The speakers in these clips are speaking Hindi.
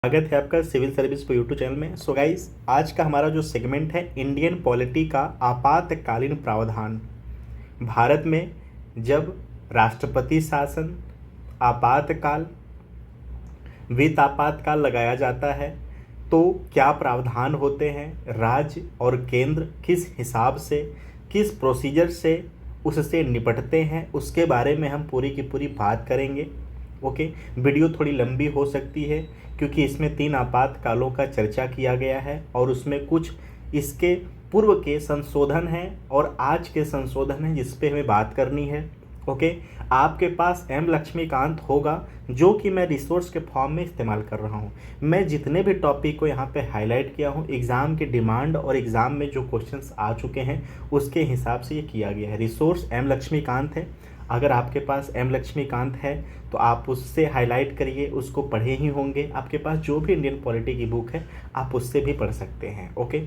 स्वागत है आपका सिविल सर्विस पर यूट्यूब चैनल में। सो गाइस, आज का हमारा जो सेगमेंट है इंडियन पॉलिटी का आपातकालीन प्रावधान। भारत में जब राष्ट्रपति शासन, आपातकाल, वित्त आपातकाल लगाया जाता है तो क्या प्रावधान होते हैं, राज्य और केंद्र किस हिसाब से, किस प्रोसीजर से उससे निपटते हैं, उसके बारे में हम पूरी की पूरी बात करेंगे। ओके, वीडियो थोड़ी लंबी हो सकती है क्योंकि इसमें 3 आपातकालों का चर्चा किया गया है और उसमें कुछ इसके पूर्व के संशोधन हैं और आज के संशोधन हैं जिस पे हमें बात करनी है। ओके, आपके पास एम लक्ष्मीकांत होगा जो कि मैं रिसोर्स के फॉर्म में इस्तेमाल कर रहा हूँ। मैं जितने भी टॉपिक को यहाँ पे हाईलाइट किया हूँ एग्ज़ाम के डिमांड और एग्ज़ाम में जो क्वेश्चंस आ चुके हैं उसके हिसाब से ये किया गया है। रिसोर्स एम लक्ष्मीकांत है। अगर आपके पास एम लक्ष्मीकांत है तो आप उससे हाईलाइट करिए, उसको पढ़े ही होंगे। आपके पास जो भी इंडियन पॉलिटी की बुक है आप उससे भी पढ़ सकते हैं। ओके,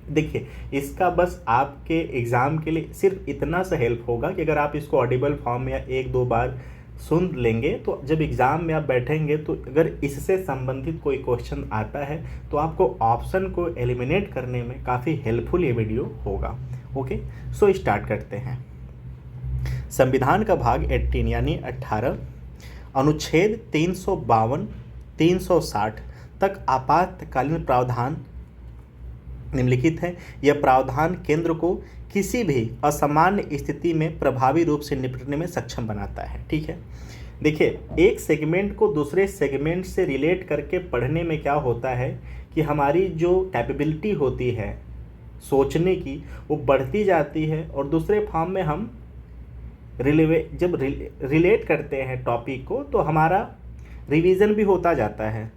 देखिए इसका बस आपके एग्ज़ाम के लिए सिर्फ इतना सा हेल्प होगा कि अगर आप इसको ऑडिबल फॉर्म में या 1-2 बार सुन लेंगे तो जब एग्ज़ाम में आप बैठेंगे तो अगर इससे संबंधित कोई क्वेश्चन आता है तो आपको ऑप्शन को एलिमिनेट करने में काफ़ी हेल्पफुल ये वीडियो होगा। ओके, सो स्टार्ट करते हैं। संविधान का भाग 18 यानी 18 अनुच्छेद 352, 360 तक आपातकालीन प्रावधान निम्नलिखित है। यह प्रावधान केंद्र को किसी भी असामान्य स्थिति में प्रभावी रूप से निपटने में सक्षम बनाता है। ठीक है, देखिए एक सेगमेंट को दूसरे सेगमेंट से रिलेट करके पढ़ने में क्या होता है कि हमारी जो कैपेबिलिटी होती है सोचने की वो बढ़ती जाती है और दूसरे फॉर्म में हम जब रिलेट करते हैं टॉपिक को तो हमारा रिवीजन भी होता जाता है।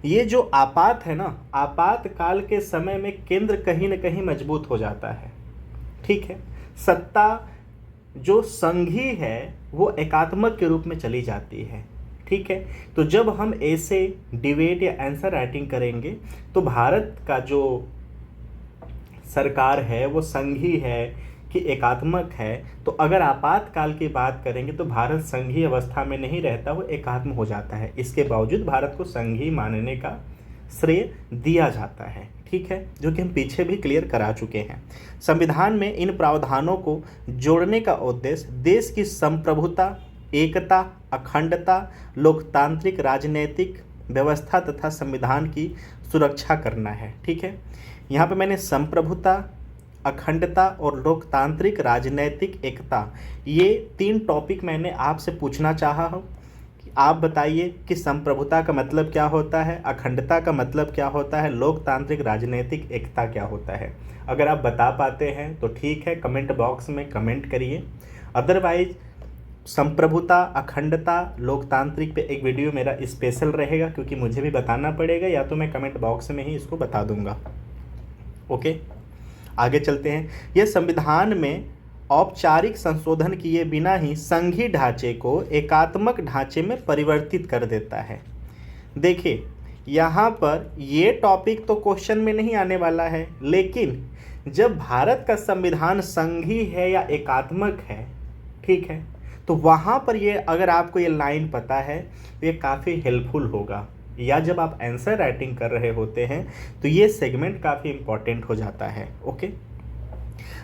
ये जो आपात है ना, आपातकाल के समय में केंद्र कहीं ना कहीं मजबूत हो जाता है। ठीक है, सत्ता जो संघीय है वो एकात्मक के रूप में चली जाती है। ठीक है, तो जब हम ऐसे डिबेट या आंसर राइटिंग करेंगे तो भारत का जो सरकार है वो संघीय है कि एकात्मक है। तो अगर आपातकाल की बात करेंगे तो भारत संघीय अवस्था में नहीं रहता, वो एकात्म हो जाता है। इसके बावजूद भारत को संघीय मानने का श्रेय दिया जाता है। ठीक है, जो कि हम पीछे भी क्लियर करा चुके हैं। संविधान में इन प्रावधानों को जोड़ने का उद्देश्य देश की संप्रभुता, एकता, अखंडता, लोकतांत्रिक राजनीतिक व्यवस्था तथा संविधान की सुरक्षा करना है। ठीक है, यहाँ पे मैंने संप्रभुता, अखंडता और लोकतांत्रिक राजनैतिक एकता, ये 3 टॉपिक मैंने आपसे पूछना चाहा हूँ कि आप बताइए कि संप्रभुता का मतलब क्या होता है, अखंडता का मतलब क्या होता है, लोकतांत्रिक राजनैतिक एकता क्या होता है। अगर आप बता पाते हैं तो ठीक है, कमेंट बॉक्स में कमेंट करिए। अदरवाइज संप्रभुता, अखंडता, लोकतांत्रिक पे एक वीडियो मेरा स्पेशल रहेगा क्योंकि मुझे भी बताना पड़ेगा, या तो मैं कमेंट बॉक्स में ही इसको बता दूंगा। ओके, आगे चलते हैं। यह संविधान में औपचारिक संशोधन किए बिना ही संघीय ढांचे को एकात्मक ढांचे में परिवर्तित कर देता है। देखिए यहाँ पर ये टॉपिक तो क्वेश्चन में नहीं आने वाला है, लेकिन जब भारत का संविधान संघीय है या एकात्मक है, ठीक है, तो वहाँ पर ये अगर आपको ये लाइन पता है तो ये काफ़ी हेल्पफुल होगा, या जब आप आंसर राइटिंग कर रहे होते हैं तो ये सेगमेंट काफ़ी इम्पॉर्टेंट हो जाता है। ओके,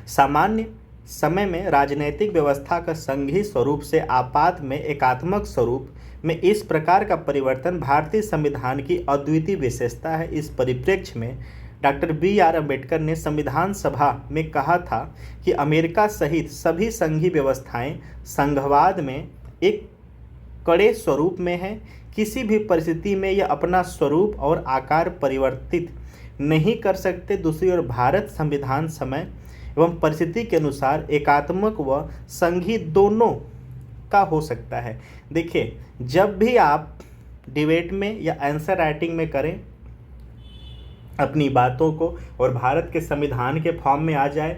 सामान्य समय में राजनीतिक व्यवस्था का संघीय स्वरूप से आपात में एकात्मक स्वरूप में इस प्रकार का परिवर्तन भारतीय संविधान की अद्वितीय विशेषता है। इस परिप्रेक्ष्य में डॉक्टर BR अम्बेडकर ने संविधान सभा में कहा था कि अमेरिका सहित सभी संघीय व्यवस्थाएं संघवाद में एक कड़े स्वरूप में है। किसी भी परिस्थिति में यह अपना स्वरूप और आकार परिवर्तित नहीं कर सकते। दूसरी ओर भारत संविधान समय एवं परिस्थिति के अनुसार एकात्मक व संघीय दोनों का हो सकता है। देखिए जब भी आप डिबेट में या आंसर राइटिंग में करें अपनी बातों को और भारत के संविधान के फॉर्म में आ जाए,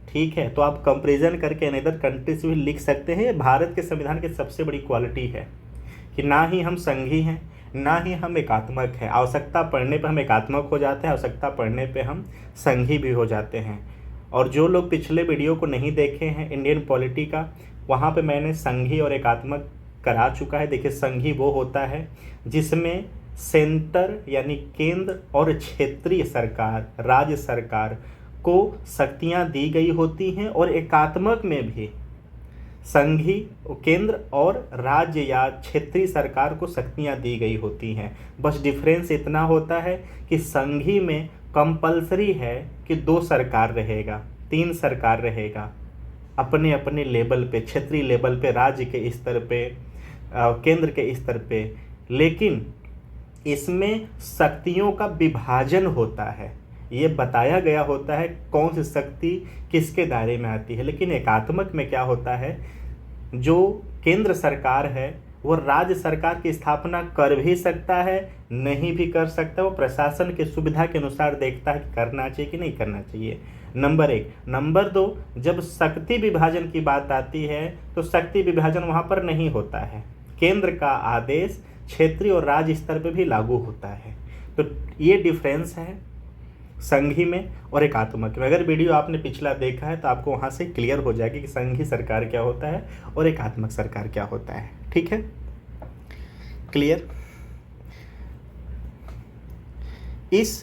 ठीक है, तो आप कंपैरिजन करके अनदर कंट्री से भी लिख सकते हैं। भारत के संविधान की सबसे बड़ी क्वालिटी है कि ना ही हम संघीय हैं ना ही हम एकात्मक हैं। आवश्यकता पड़ने पर हम एकात्मक हो जाते हैं, आवश्यकता पड़ने पे हम संघीय भी हो जाते हैं। और जो लोग पिछले वीडियो को नहीं देखे हैं इंडियन पॉलिटी का, वहाँ पे मैंने संघीय और एकात्मक करा चुका है। देखिए संघीय वो होता है जिसमें सेंटर यानी केंद्र और क्षेत्रीय सरकार, राज्य सरकार को शक्तियां दी गई होती हैं, और एकात्मक में भी संघीय केंद्र और राज्य या क्षेत्रीय सरकार को शक्तियां दी गई होती हैं। बस डिफरेंस इतना होता है कि संघीय में कंपलसरी है कि 2 सरकार रहेगा, 3 सरकार रहेगा अपने अपने लेवल पे, क्षेत्रीय लेवल पे, राज्य के स्तर पे, केंद्र के स्तर पे, लेकिन इसमें शक्तियों का विभाजन होता है। ये बताया गया होता है कौन सी शक्ति किसके दायरे में आती है। लेकिन एकात्मक में क्या होता है, जो केंद्र सरकार है वो राज्य सरकार की स्थापना कर भी सकता है, नहीं भी कर सकता। वो प्रशासन के सुविधा के अनुसार देखता है कि करना चाहिए कि नहीं करना चाहिए, नंबर 1। नंबर 2, जब शक्ति विभाजन की बात आती है तो शक्ति विभाजन वहाँ पर नहीं होता है। केंद्र का आदेश क्षेत्रीय और राज्य स्तर पर भी लागू होता है। तो ये डिफरेंस है संघीय में और एकात्मक में। अगर वीडियो आपने पिछला देखा है तो आपको वहाँ से क्लियर हो जाएगी कि संघीय सरकार क्या होता है और एकात्मक सरकार क्या होता है। ठीक है, क्लियर। इस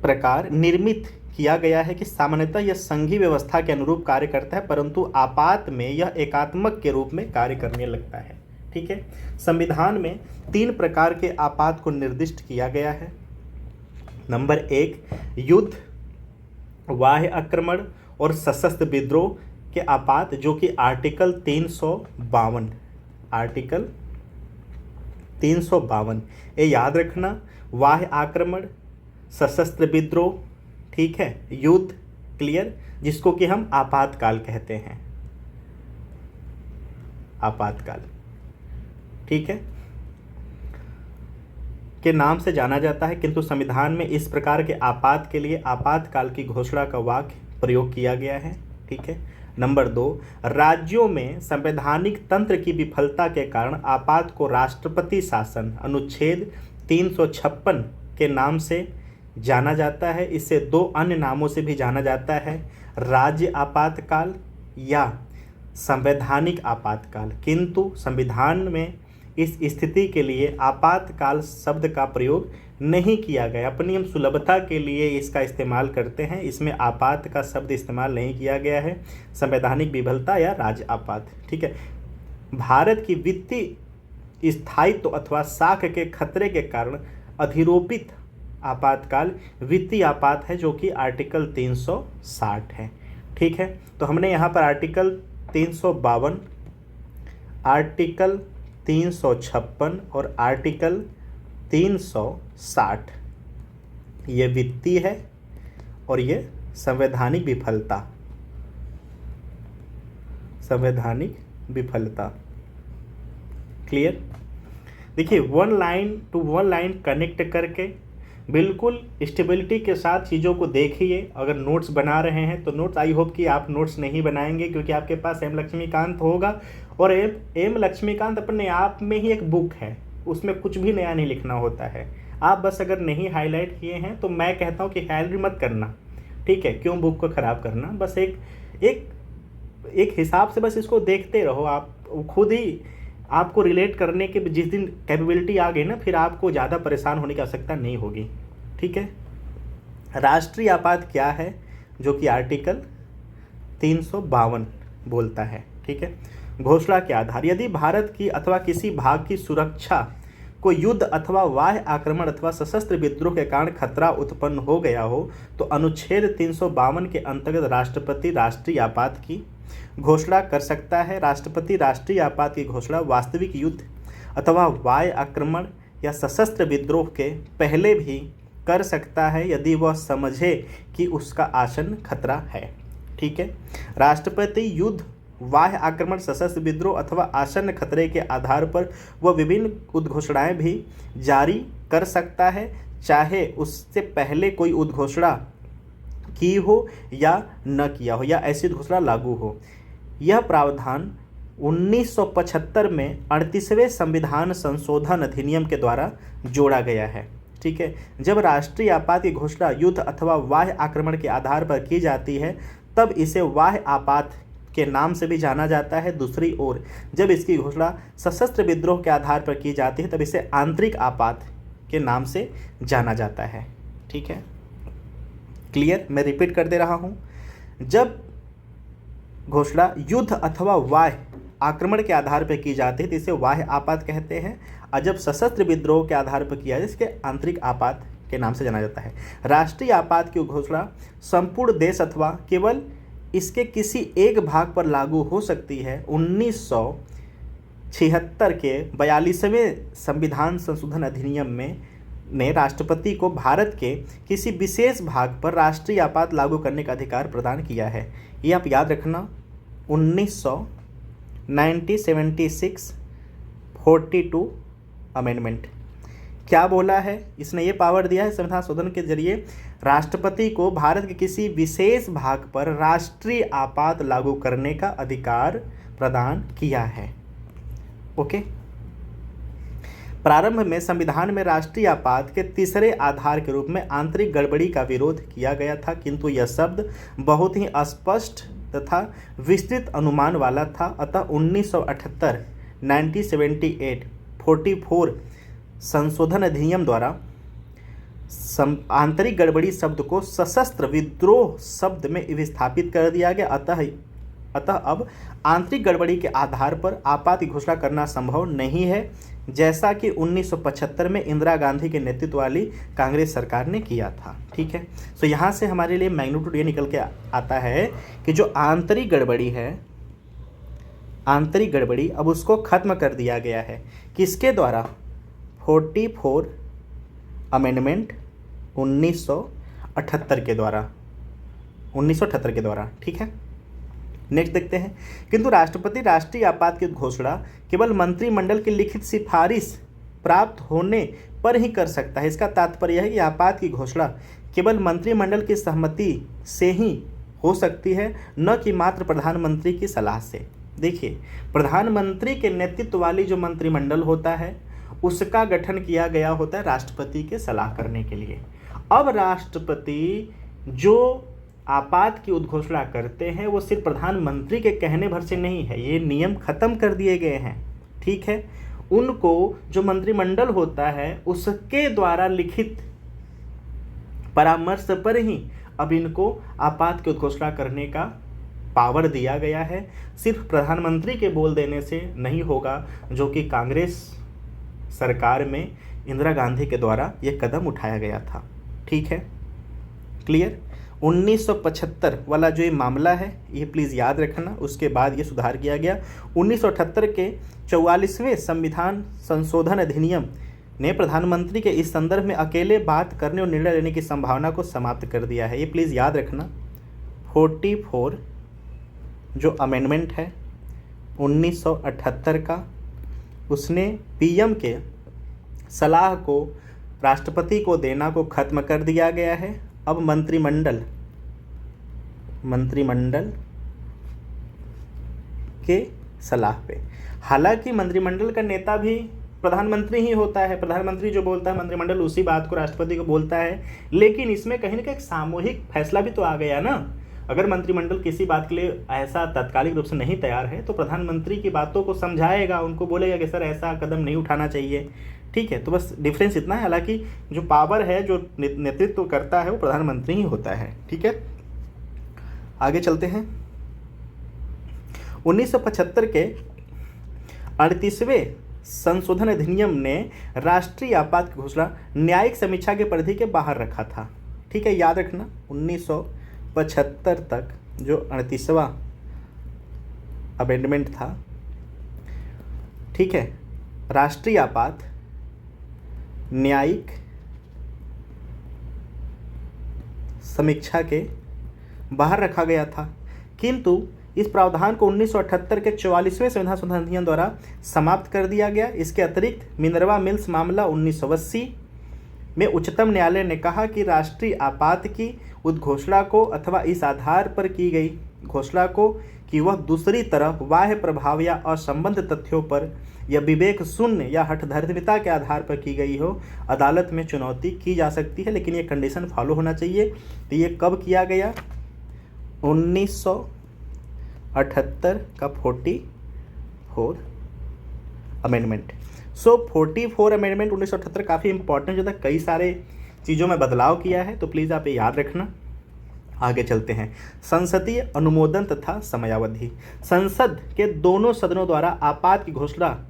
प्रकार निर्मित किया गया है कि सामान्यतः यह संघीय व्यवस्था के अनुरूप कार्य करता है, परंतु आपात में यह एकात्मक के रूप में कार्य करने लगता है। ठीक है, संविधान में 3 प्रकार के आपात को निर्दिष्ट किया गया है। नंबर 1, युद्ध, बाह्य आक्रमण और सशस्त्र विद्रोह के आपात, जो कि आर्टिकल 352, आर्टिकल 352 ये याद रखना। बाह्य आक्रमण, सशस्त्र विद्रोह, ठीक है, युद्ध, क्लियर, जिसको कि हम आपातकाल कहते हैं, आपातकाल, ठीक है, के नाम से जाना जाता है। किंतु संविधान में इस प्रकार के आपात के लिए आपातकाल की घोषणा का वाक्य प्रयोग किया गया है। ठीक है। नंबर 2, राज्यों में संवैधानिक तंत्र की विफलता के कारण आपात को राष्ट्रपति शासन अनुच्छेद 356 के नाम से जाना जाता है। इसे 2 अन्य नामों से भी जाना जाता है, राज्य आपातकाल या संवैधानिक आपातकाल। किंतु संविधान में इस स्थिति के लिए आपातकाल शब्द का प्रयोग नहीं किया गया। अपनी हम सुलभता के लिए इसका इस्तेमाल करते हैं, इसमें आपात का शब्द इस्तेमाल नहीं किया गया है। संवैधानिक विफलता या राज्य आपात, ठीक है। भारत की वित्तीय स्थायित्व अथवा साख के खतरे के कारण अधिरोपित आपातकाल वित्तीय आपात है, जो कि आर्टिकल 360 है। ठीक है, तो हमने यहाँ पर आर्टिकल 352, आर्टिकल 356 और आर्टिकल 360 ये वित्तीय है और ये संवैधानिक विफलता, संवैधानिक विफलता, क्लियर। देखिए, 1 लाइन टू 1 लाइन कनेक्ट करके बिल्कुल स्टेबिलिटी के साथ चीज़ों को देखिए। अगर नोट्स बना रहे हैं तो नोट्स, आई होप कि आप नोट्स नहीं बनाएंगे, क्योंकि आपके पास एम लक्ष्मीकांत होगा और एम लक्ष्मीकांत अपने आप में ही एक बुक है, उसमें कुछ भी नया नहीं लिखना होता है। आप बस अगर नहीं हाईलाइट किए हैं तो मैं कहता हूँ कि हाईलाइट मत करना, ठीक है, क्यों बुक को ख़राब करना। बस एक हिसाब से बस इसको देखते रहो, आप खुद ही आपको रिलेट करने के जिस दिन कैपेबिलिटी आ गई ना, फिर आपको ज़्यादा परेशान होने की आवश्यकता नहीं होगी। ठीक है, राष्ट्रीय आपात क्या है, जो कि आर्टिकल 352 बोलता है। ठीक है, घोषणा के आधार, यदि भारत की अथवा किसी भाग की सुरक्षा को युद्ध अथवा बाह्य आक्रमण अथवा सशस्त्र विद्रोह के कारण खतरा उत्पन्न हो गया हो, तो अनुच्छेद 352 के अंतर्गत राष्ट्रपति राष्ट्रीय आपात की घोषणा कर सकता है। राष्ट्रपति राष्ट्रीय आपात की घोषणा वास्तविक युद्ध अथवा बाह्य आक्रमण या सशस्त्र विद्रोह के पहले भी कर सकता है, यदि वह समझे कि उसका आसन खतरा है। ठीक है, राष्ट्रपति युद्ध, बाह्य आक्रमण, सशस्त्र विद्रोह अथवा आसन्न खतरे के आधार पर वह विभिन्न उद्घोषणाएं भी जारी कर सकता है, चाहे उससे पहले कोई उद्घोषणा की हो या न किया हो, या ऐसी घोषणा लागू हो। यह प्रावधान 1975 में 38वें संविधान संशोधन अधिनियम के द्वारा जोड़ा गया है। ठीक है, जब राष्ट्रीय आपात की घोषणा युद्ध अथवा बाह्य आक्रमण के आधार पर की जाती है, तब इसे बाह्य आपात के नाम से भी जाना जाता है। दूसरी ओर जब इसकी घोषणा सशस्त्र विद्रोह के आधार पर की जाती है, तब इसे आंतरिक आपात के नाम से जाना जाता है। ठीक है, क्लियर? मैं रिपीट कर दे रहा हूँ। जब घोषणा युद्ध अथवा बाह्य आक्रमण के आधार पर की जाती है तो इसे बाह्य आपात कहते हैं, और जब सशस्त्र विद्रोह के आधार पर किया जाए इसके आंतरिक आपात के नाम से जाना जाता है। राष्ट्रीय आपात की घोषणा संपूर्ण देश अथवा केवल इसके किसी एक भाग पर लागू हो सकती है। 1976 के 42वें संविधान संशोधन अधिनियम में ने राष्ट्रपति को भारत के किसी विशेष भाग पर राष्ट्रीय आपात लागू करने का अधिकार प्रदान किया है। ये आप याद रखना, 1976 42 अमेंडमेंट क्या बोला है, इसने ये पावर दिया है संविधान संशोधन के जरिए राष्ट्रपति को भारत के किसी विशेष भाग पर राष्ट्रीय आपात लागू करने का अधिकार प्रदान किया है। ओके, प्रारंभ में संविधान में राष्ट्रीय आपात के तीसरे आधार के रूप में आंतरिक गड़बड़ी का विरोध किया गया था, किंतु यह शब्द बहुत ही अस्पष्ट तथा विस्तृत अनुमान वाला था। अतः 1978 1978 44 संशोधन अधिनियम द्वारा आंतरिक गड़बड़ी शब्द को सशस्त्र विद्रोह शब्द में विस्थापित कर दिया गया। अतः अब आंतरिक गड़बड़ी के आधार पर आपात की घोषणा करना संभव नहीं है, जैसा कि 1975 में इंदिरा गांधी के नेतृत्व वाली कांग्रेस सरकार ने किया था। ठीक है, तो यहाँ से हमारे लिए मैग्नीट्यूड ये निकल के आता है कि जो आंतरिक गड़बड़ी है, आंतरिक गड़बड़ी अब उसको खत्म कर दिया गया है। किसके द्वारा? 44 अमेंडमेंट 1978 के द्वारा, 1978 के द्वारा। ठीक है, नेक्स्ट देखते हैं। किंतु राष्ट्रपति राष्ट्रीय आपात की घोषणा केवल मंत्रिमंडल की लिखित सिफारिश प्राप्त होने पर ही कर सकता है। इसका तात्पर्य यह है कि आपात की घोषणा केवल मंत्रिमंडल की सहमति से ही हो सकती है, न कि मात्र प्रधानमंत्री की सलाह से। देखिए, प्रधानमंत्री के नेतृत्व वाली जो मंत्रिमंडल होता है उसका गठन किया गया होता है राष्ट्रपति के सलाह करने के लिए। अब राष्ट्रपति जो आपात की उद्घोषणा करते हैं वो सिर्फ प्रधानमंत्री के कहने भर से नहीं है, ये नियम खत्म कर दिए गए हैं। ठीक है, उनको जो मंत्रिमंडल होता है उसके द्वारा लिखित परामर्श पर ही अब इनको आपात की उद्घोषणा करने का पावर दिया गया है। सिर्फ प्रधानमंत्री के बोल देने से नहीं होगा, जो कि कांग्रेस सरकार में इंदिरा गांधी के द्वारा ये कदम उठाया गया था। ठीक है, क्लियर? 1975 वाला जो ये मामला है ये प्लीज़ याद रखना, उसके बाद ये सुधार किया गया। 1978 के 44वें संविधान संशोधन अधिनियम ने प्रधानमंत्री के इस संदर्भ में अकेले बात करने और निर्णय लेने की संभावना को समाप्त कर दिया है। ये प्लीज़ याद रखना, 44 जो अमेंडमेंट है 1978 का, उसने पीएम के सलाह को राष्ट्रपति को देना को खत्म कर दिया गया है। अब मंत्रिमंडल के सलाह पे, हालांकि मंत्रिमंडल का नेता भी प्रधानमंत्री ही होता है, प्रधानमंत्री जो बोलता है मंत्रिमंडल उसी बात को राष्ट्रपति को बोलता है, लेकिन इसमें कहीं ना कहीं एक सामूहिक फैसला भी तो आ गया ना। अगर मंत्रिमंडल किसी बात के लिए ऐसा तात्कालिक रूप से नहीं तैयार है तो प्रधानमंत्री की बातों को समझाएगा, उनको बोलेगा कि सर ऐसा कदम नहीं उठाना चाहिए। ठीक है, तो बस डिफरेंस इतना है, हालांकि जो पावर है, जो नेतृत्व करता है वो प्रधानमंत्री ही होता है। ठीक है, आगे चलते हैं। 1975 के 38वें संशोधन अधिनियम ने राष्ट्रीय आपात की घोषणा न्यायिक समीक्षा के परिधि के बाहर रखा था। ठीक है, याद रखना 1975 तक जो 38वां अमेंडमेंट था, ठीक है, राष्ट्रीय आपात न्यायिक समीक्षा के बाहर रखा गया था, किंतु इस प्रावधान को 1978 के 44वें संविधान संशोधन अधिनियम द्वारा समाप्त कर दिया गया। इसके अतिरिक्त मिनर्वा मिल्स मामला 1980 में उच्चतम न्यायालय ने कहा कि राष्ट्रीय आपात की उद्घोषणा को अथवा इस आधार पर की गई घोषणा को कि वह दूसरी तरफ बाह्य प्रभाव या असंबद्ध तथ्यों पर या विवेक शून्य या हठधर्मिता के आधार पर की गई हो, अदालत में चुनौती की जा सकती है, लेकिन ये कंडीशन फॉलो होना चाहिए। तो ये कब किया गया? 1978 का 44 अमेंडमेंट। सो 44 अमेंडमेंट 1978 काफ़ी इंपॉर्टेंट जो था, कई सारे चीज़ों में बदलाव किया है, तो प्लीज़ आप ये याद रखना। आगे चलते हैं। संसदीय अनुमोदन तथा समयावधि। संसद के दोनों सदनों द्वारा आपात की घोषणा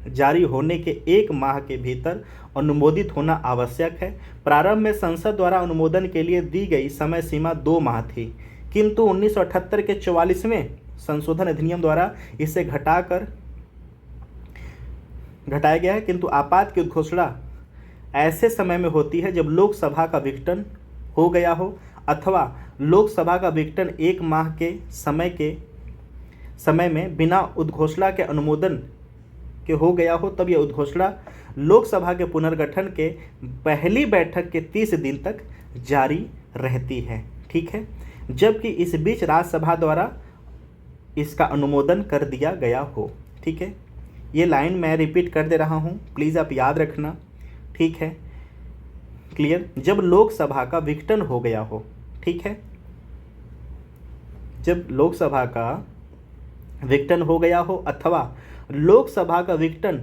जारी होने के 1 माह के भीतर अनुमोदित होना आवश्यक है। प्रारंभ में संसद द्वारा अनुमोदन के लिए दी गई समय सीमा 2 माह थी, किंतु 1978 के 44वें संशोधन अधिनियम द्वारा इसे घटाया गया है। किंतु आपात की उद्घोषणा ऐसे समय में होती है जब लोकसभा का विघटन हो गया हो अथवा लोकसभा का विघटन 1 माह के समय में बिना उद्घोषणा के अनुमोदन के हो गया हो, तब यह उद्घोषणा लोकसभा के पुनर्गठन के पहली बैठक के 30 दिन तक जारी रहती है। ठीक है, जबकि इस बीच राज्यसभा द्वारा इसका अनुमोदन कर दिया गया हो। ठीक है, ये लाइन मैं रिपीट कर दे रहा हूँ, प्लीज़ आप याद रखना। ठीक है, क्लियर। जब लोकसभा का विघटन हो गया हो, ठीक है, जब लोकसभा का विघटन हो गया हो अथवा लोकसभा का विघटन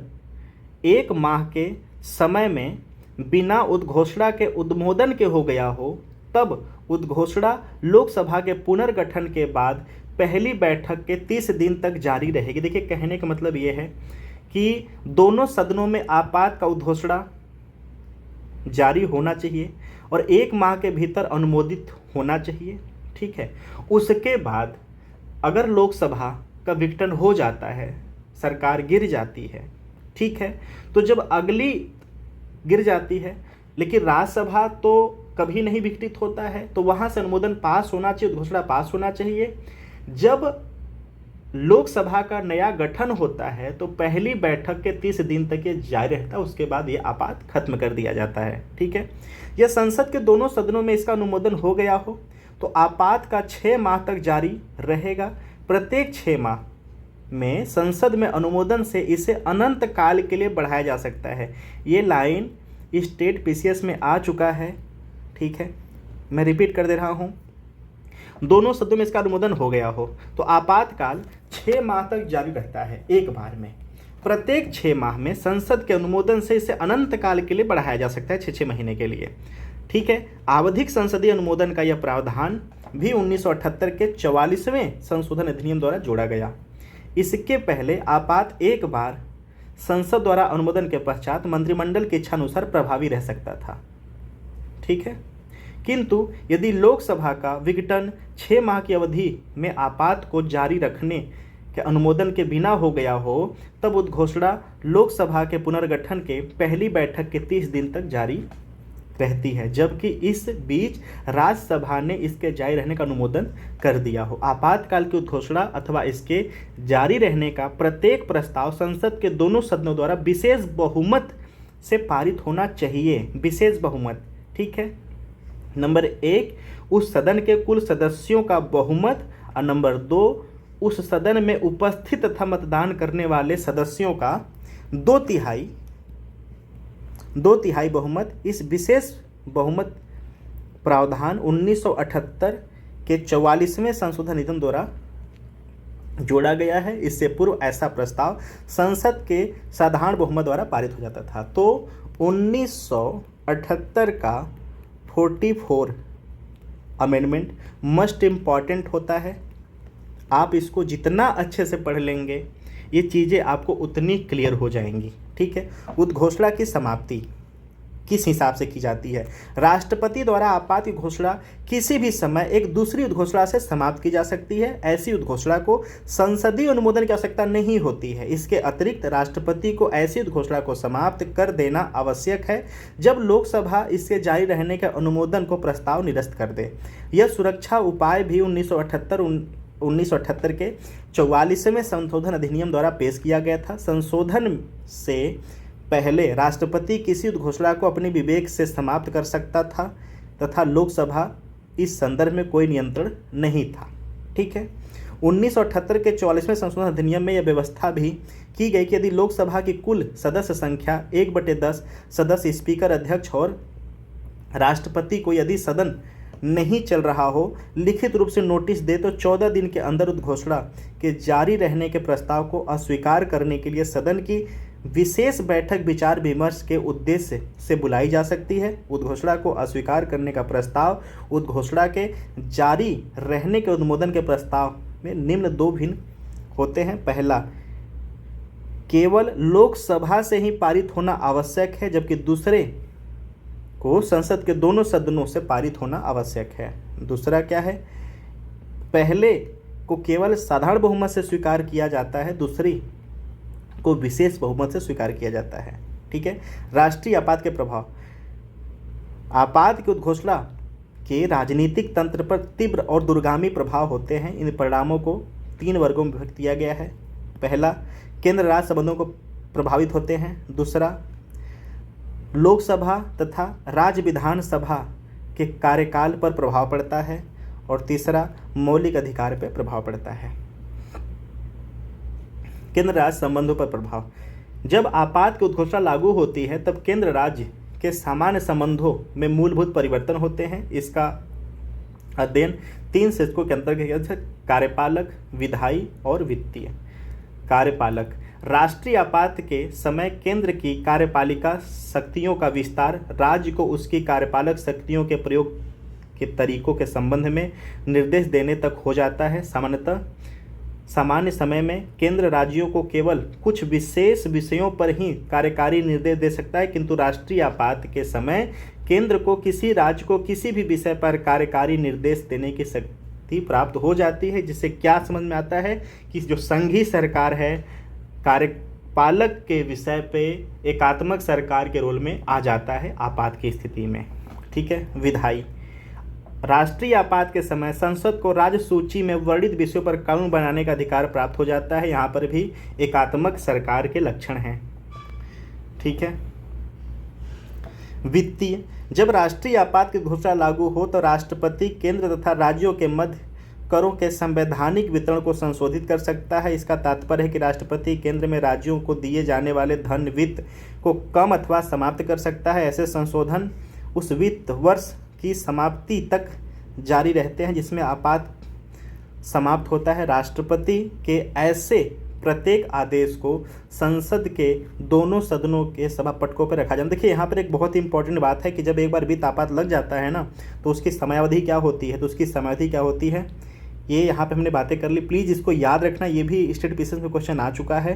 1 माह के समय में बिना उद्घोषणा के अनुमोदन के हो गया हो, तब उद्घोषणा लोकसभा के पुनर्गठन के बाद पहली बैठक के 30 दिन तक जारी रहेगी। देखिए, कहने का मतलब ये है कि दोनों सदनों में आपात का उद्घोषणा जारी होना चाहिए और 1 माह के भीतर अनुमोदित होना चाहिए। ठीक है, उसके बाद अगर लोकसभा का विघटन हो जाता है, सरकार गिर जाती है, ठीक है, तो जब अगली गिर जाती है, लेकिन राज्यसभा तो कभी नहीं विघटित होता है, तो वहाँ से अनुमोदन पास होना चाहिए, उद्घोषणा पास होना चाहिए। जब लोकसभा का नया गठन होता है तो पहली बैठक के 30 दिन तक ये जारी रहता है, उसके बाद ये आपात खत्म कर दिया जाता है। ठीक है, यह संसद के दोनों सदनों में इसका अनुमोदन हो गया हो तो आपात का 6 माह तक जारी रहेगा। प्रत्येक 6 माह में संसद में अनुमोदन से इसे अनंत काल के लिए बढ़ाया जा सकता है। ये लाइन स्टेट पीसीएस में आ चुका है। ठीक है, मैं रिपीट कर दे रहा हूँ। दोनों सदनों में इसका अनुमोदन हो गया हो तो आपातकाल 6 माह तक जारी रहता है एक बार में। प्रत्येक 6 माह में संसद के अनुमोदन से इसे अनंत काल के लिए बढ़ाया जा सकता है, 6 महीने के लिए। ठीक है, आवधिक संसदीय अनुमोदन का यह प्रावधान भी 1978 के 44वें संशोधन अधिनियम द्वारा जोड़ा गया। इसके पहले आपात एक बार संसद द्वारा अनुमोदन के पश्चात मंत्रिमंडल की इच्छानुसार प्रभावी रह सकता था। ठीक है, किंतु यदि लोकसभा का विघटन 6 माह की अवधि में आपात को जारी रखने के अनुमोदन के बिना हो गया हो, तब उद्घोषणा लोकसभा के पुनर्गठन के पहली बैठक के 30 दिन तक जारी रहती है, जबकि इस बीच राज्यसभा ने इसके जारी रहने का अनुमोदन कर दिया हो। आपातकाल की उद्घोषणा अथवा इसके जारी रहने का प्रत्येक प्रस्ताव संसद के दोनों सदनों द्वारा विशेष बहुमत से पारित होना चाहिए। विशेष बहुमत, ठीक है। नंबर 1, उस सदन के कुल सदस्यों का बहुमत, और नंबर 2, उस सदन में उपस्थित तथा मतदान करने वाले सदस्यों का 2/3 बहुमत। इस विशेष बहुमत प्रावधान 1978 के 44वें संशोधन अधिनियम द्वारा जोड़ा गया है। इससे पूर्व ऐसा प्रस्ताव संसद के साधारण बहुमत द्वारा पारित हो जाता था। तो 1978 का 44 अमेंडमेंट मस्ट इम्पॉर्टेंट होता है। आप इसको जितना अच्छे से पढ़ लेंगे ये चीज़ें आपको उतनी क्लियर हो जाएंगी। ठीक है, उद्घोषणा की समाप्ति किस हिसाब से की जाती है? राष्ट्रपति द्वारा आपात की घोषणा किसी भी समय एक दूसरी उद्घोषणा से समाप्त की जा सकती है। ऐसी उद्घोषणा को संसदीय अनुमोदन की आवश्यकता नहीं होती है। इसके अतिरिक्त राष्ट्रपति को ऐसी उद्घोषणा को समाप्त कर देना आवश्यक है जब लोकसभा इसके जारी रहने के अनुमोदन को प्रस्ताव निरस्त कर दे। यह सुरक्षा उपाय भी 1978 के 44वें संशोधन अधिनियम द्वारा पेश किया गया था। संशोधन से पहले राष्ट्रपति किसी उद्घोषणा को अपने विवेक से समाप्त कर सकता था तथा लोकसभा इस संदर्भ में कोई नियंत्रण नहीं था। ठीक है, 1978 के 44वें संशोधन अधिनियम में यह व्यवस्था भी की गई कि यदि लोकसभा की कुल सदस्य संख्या 1/10 सदस्य स्पीकर, अध्यक्ष और राष्ट्रपति को यदि सदन नहीं चल रहा हो लिखित रूप से नोटिस दे तो 14 दिन के अंदर उद्घोषणा के जारी रहने के प्रस्ताव को अस्वीकार करने के लिए सदन की विशेष बैठक विचार विमर्श के उद्देश्य से बुलाई जा सकती है। उद्घोषणा को अस्वीकार करने का प्रस्ताव उद्घोषणा के जारी रहने के अनुमोदन के प्रस्ताव में निम्न दो भिन्न होते हैं। पहला, केवल लोकसभा से ही पारित होना आवश्यक है, जबकि दूसरे को संसद के दोनों सदनों से पारित होना आवश्यक है। दूसरा क्या है, पहले को केवल साधारण बहुमत से स्वीकार किया जाता है, दूसरी को विशेष बहुमत से स्वीकार किया जाता है। ठीक है। राष्ट्रीय आपात के प्रभाव। आपात की उद्घोषणा के राजनीतिक तंत्र पर तीव्र और दूरगामी प्रभाव होते हैं। इन परिणामों को 3 वर्गों में विभक्त किया गया है। पहला, केंद्र राज्य संबंधों को प्रभावित होते हैं। दूसरा, लोकसभा तथा राज्य विधानसभा के कार्यकाल पर प्रभाव पड़ता है। और तीसरा, मौलिक अधिकार पर प्रभाव पड़ता है। केंद्र राज्य संबंधों पर प्रभाव। जब आपात की उद्घोषणा लागू होती है तब केंद्र राज्य के सामान्य संबंधों में मूलभूत परिवर्तन होते हैं। इसका अध्ययन 3 शीर्षकों के अंतर्गत है: कार्यपालक, विधायी और वित्तीय। कार्यपालक। राष्ट्रीय आपात के समय केंद्र की कार्यपालिका शक्तियों का विस्तार राज्य को उसकी कार्यपालक शक्तियों के प्रयोग के तरीकों के संबंध में निर्देश देने तक हो जाता है। सामान्य समय में केंद्र राज्यों को केवल कुछ विशेष विषयों पर ही कार्यकारी निर्देश दे सकता है, किंतु राष्ट्रीय आपात के समय केंद्र को किसी राज्य को किसी भी विषय पर कार्यकारी निर्देश देने की शक्ति प्राप्त हो जाती है। जिससे क्या समझ में आता है कि जो संघीय सरकार है कार्यपालक के विषय पे एकात्मक सरकार के रोल में आ जाता है आपात की स्थिति में। ठीक है। विधायी। राष्ट्रीय आपात के समय संसद को राज्य सूची में वर्णित विषयों पर कानून बनाने का अधिकार प्राप्त हो जाता है। यहाँ पर भी एकात्मक सरकार के लक्षण हैं। ठीक है। वित्तीय। जब राष्ट्रीय आपात की घोषणा लागू हो तो राष्ट्रपति केंद्र तथा राज्यों के मध्य करों के संवैधानिक वितरण को संशोधित कर सकता है। इसका तात्पर्य है कि राष्ट्रपति केंद्र में राज्यों को दिए जाने वाले धन वित्त को कम अथवा समाप्त कर सकता है। ऐसे संशोधन उस वित्त वर्ष की समाप्ति तक जारी रहते हैं जिसमें आपात समाप्त होता है। राष्ट्रपति के ऐसे प्रत्येक आदेश को संसद के दोनों सदनों के सभा पटकों पर रखा जाता है। देखिए यहाँ पर एक बहुत ही इंपॉर्टेंट बात है कि जब एक बार वित्त आपात लग जाता है ना तो उसकी समयावधि क्या होती है, ये यहाँ पे हमने बातें कर ली। प्लीज़ इसको याद रखना, ये भी स्टेट पीसीएस में क्वेश्चन आ चुका है